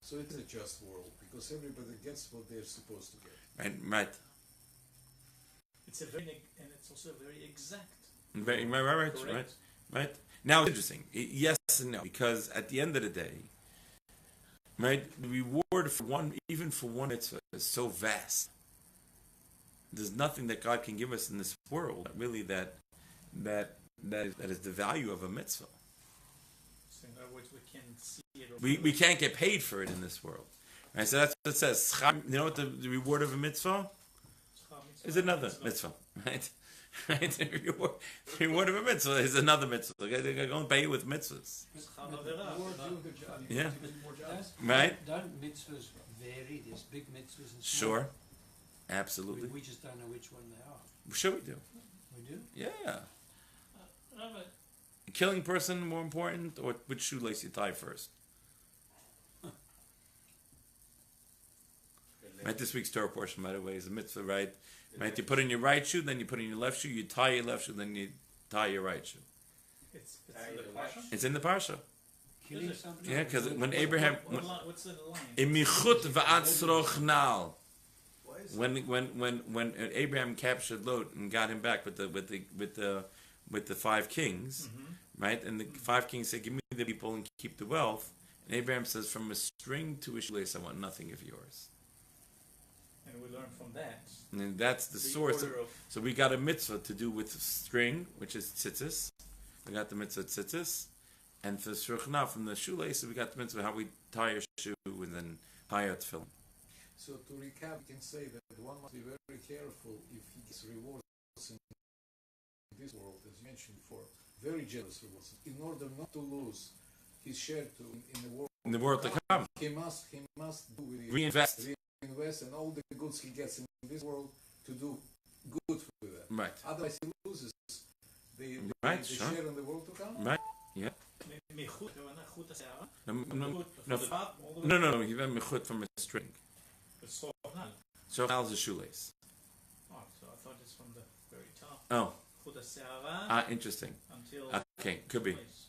So it is a just world because everybody gets what they're supposed to get. Right. It's it's also very exact. Right. Now it's interesting. Yes and no, because at the end of the day, right, the reward for one mitzvah is so vast. There's nothing that God can give us in this world really that is the value of a mitzvah. In other words, we can see it. We can't get paid for it in this world. Right? So that's what it says. You know what the reward of a mitzvah is? Another mitzvah. Right? Right? The reward of a mitzvah is another mitzvah. They're going to pay you with mitzvahs. Yeah. Right? Don't mitzvahs vary? There's big mitzvahs and small. Sure. Absolutely. We just don't know which one they are. Sure we do. We do? Yeah. Rabbi, Killing a person more important, or which shoelace you tie first? Right, this week's Torah portion, by the way, is a mitzvah, right? Right, you put in your right shoe, then you put in your left shoe, you tie your left shoe, then you tie your right shoe. It's in the Parsha? It's in the parsha. Killing somebody? Yeah, because when Abraham, What's the line? imichut va'atzrochnal, Why is when Abraham captured Lot and got him back with the 5 kings, right? And the 5 kings said, "Give me the people and keep the wealth." And Abraham says, "From a string to a shoelace, I want nothing of yours." And we learn from that. And that's the source. order of So we got a mitzvah to do with string, which is tzitzis. We got the mitzvah tzitzis. And for shruchna, from the shoelace, we got the mitzvah how we tie a shoe and then tie a tefillin. So to recap, we can say that one must be very careful if he gets rewards in this world, as you mentioned before, very generous rewards, in order not to lose his share in the world. In the world to come. He must do with it. Reinvest. Reinvest and all the goods he gets in this world to do good with it. Right. Otherwise he loses the Sure. share in the world to come. Right. Yeah. Mechut, chut ha'se'ara? No. He went mechut from a string. It's Sochnal. So how's a shoelace? Oh, so I thought it's from the very top. Oh. Chut ha'se'ara Interesting. until... Okay, could be. place.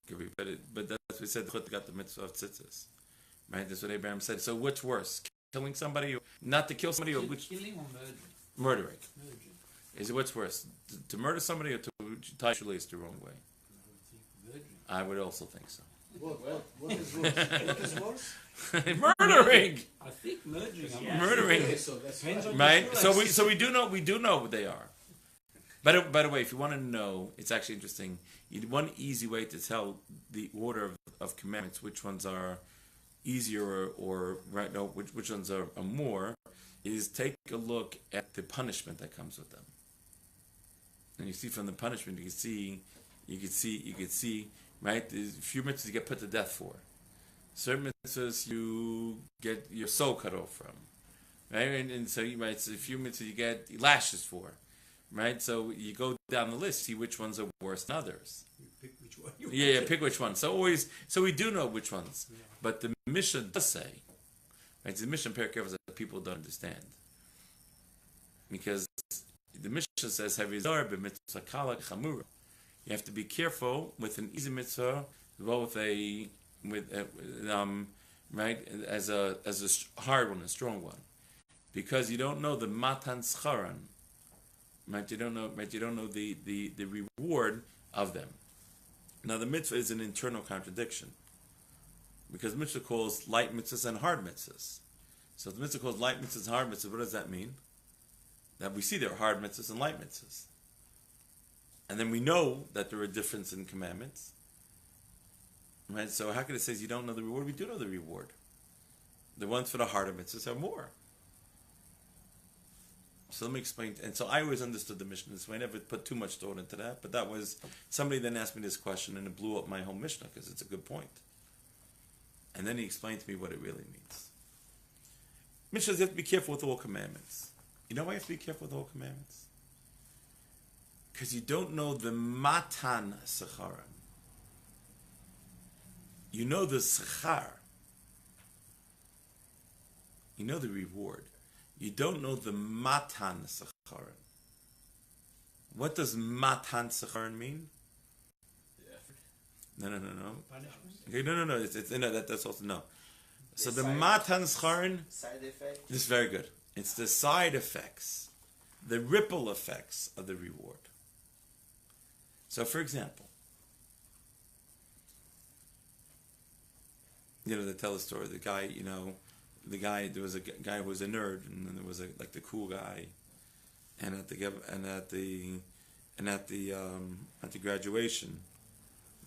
Could be. But that's what we said, chut got the mitzvah of tzitzis. Right? That's what Abraham said. So what's worse? Killing somebody or not to kill somebody, or which? Killing or murdering? Murdering. Murdering. Is it what's worse? To murder somebody or to tie shoelace the wrong way? I would think murdering. I would also think so. What is worse? What is worse? Murdering. I think murdering. Murdering. Okay, so that's Depends right. on- Right? So we do know what they are. By the way, if you want to know, it's actually interesting. One easy way to tell the order of commandments, which ones are easier or right now, which ones are more, is take a look at the punishment that comes with them. And you see from the punishment, you can see, right? There's a few mitzvahs you get put to death for. Certain mitzvahs you get your soul cut off from, right? And so you might, so a few mitzvahs you get lashes for, right? So you go down the list, see which ones are worse than others. You pick which one you Yeah, pick which one. So we do know which ones. Yeah. But the Mishnah does say, right? The Mishnah paragraph that people don't understand, because the Mishnah says, "Havizar b'mitzvah kala chamura." You have to be careful with an easy mitzvah, as well right, as a hard one, a strong one, because you don't know the matan scharan, right? You don't know the reward of them. Now the mitzvah is an internal contradiction, because the mitzvah calls light mitzvahs and hard mitzvahs. So if the mitzvah calls light mitzvahs and hard mitzvahs, what does that mean? That we see there are hard mitzvahs and light mitzvahs. And then we know that there are differences in commandments. Right? So how can it say you don't know the reward? We do know the reward. The ones for the harder mitzvahs are more. So let me explain. And so I always understood the Mishnah this way. I never put too much thought into that. But that was, somebody then asked me this question and it blew up my whole Mishnah because it's a good point. And then he explained to me what it really means. Mishnah says you have to be careful with all commandments. You know why you have to be careful with all commandments? Because you don't know the matan secharan. You know the sechar. You know the reward. You don't know the matan secharan. What does matan secharan mean? No. Okay, no. It's that's also no. So the matan secharan. Side effect. This is very good. It's the side effects, the ripple effects of the reward. So, for example, they tell the story. The guy, there was a guy who was a nerd, and then there was like the cool guy, and at the graduation,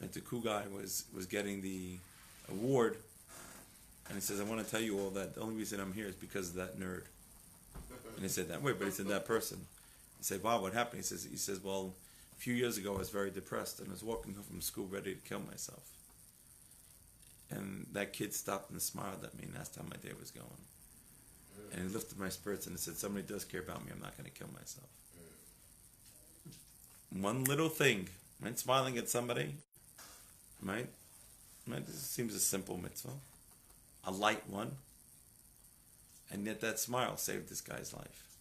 And the cool guy was getting the award, and he says, "I want to tell you all that the only reason I'm here is because of that nerd." And he said that way, but he said that person. He said, "Wow, what happened?" He says, "Well, a few years ago I was very depressed, and I was walking home from school ready to kill myself. And that kid stopped and smiled at me and asked how my day was going. And he lifted my spirits and he said, somebody does care about me, I'm not going to kill myself." One little thing, right? Smiling at somebody, right? This seems a simple mitzvah, a light one, and yet that smile saved this guy's life.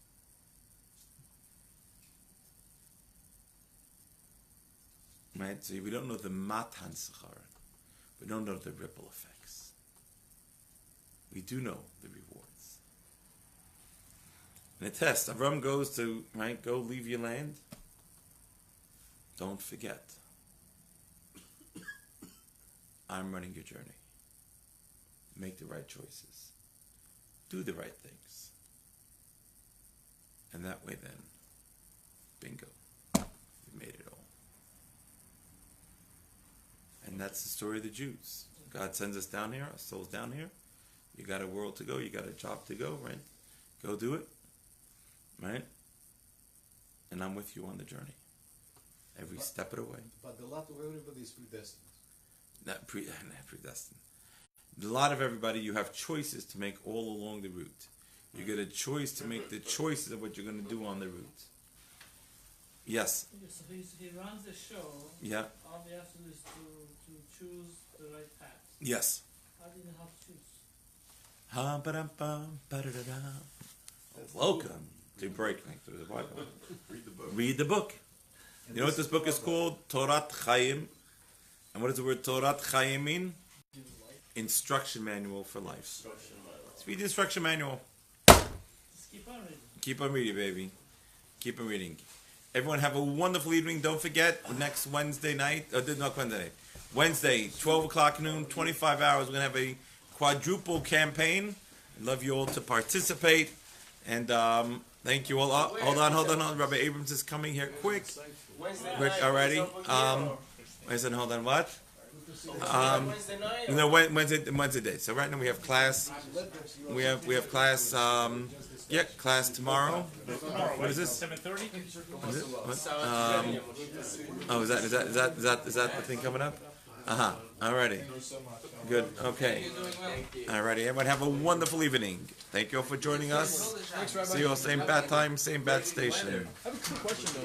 Right? So we don't know the matan sechar. We don't know the ripple effects. We do know the rewards. In a test, Avram goes to, right, go leave your land. Don't forget, I'm running your journey. Make the right choices. Do the right things. And that way then, bingo, you made it all. And that's the story of the Jews. God sends us down here, our souls down here. You got a world to go, you got a job to go, right? Go do it, right? And I'm with you on the journey. Every step of the way. But a lot of everybody is predestined. Not predestined. A lot of everybody, you have choices to make all along the route. You get a choice to make the choices of what you're going to do on the route. Yes. So he runs the show. Yeah. All we have to do is to choose the right path. Yes. How do you know how to choose? Welcome to Breakneck through the Bible. Read the book. Read the book. And You know what this book is called? Torah Chaim. And what does the word Torah Chaim mean? Instruction manual for life. Let's read the instruction manual. Just keep on reading. Keep on reading, baby. Keep on reading. Everyone have a wonderful evening. Don't forget, next Wednesday night, not Wednesday night, Wednesday, 12 o'clock noon, 25 hours, we're going to have a quadruple campaign. I'd love you all to participate. And thank you all. Hold on. Rabbi Abrams is coming here quick. Wednesday Quick, night, already. it's open here. Hold on, what? Wednesday night. No, Wednesday day. So right now we have class. We have class. Class tomorrow. What is this? 7:30. Is it? What? Is that the thing coming up? Alrighty. Good. Okay. Alrighty. Everyone have a wonderful evening. Thank you all for joining us. See you all same bat time, same bat station. I have a quick question though.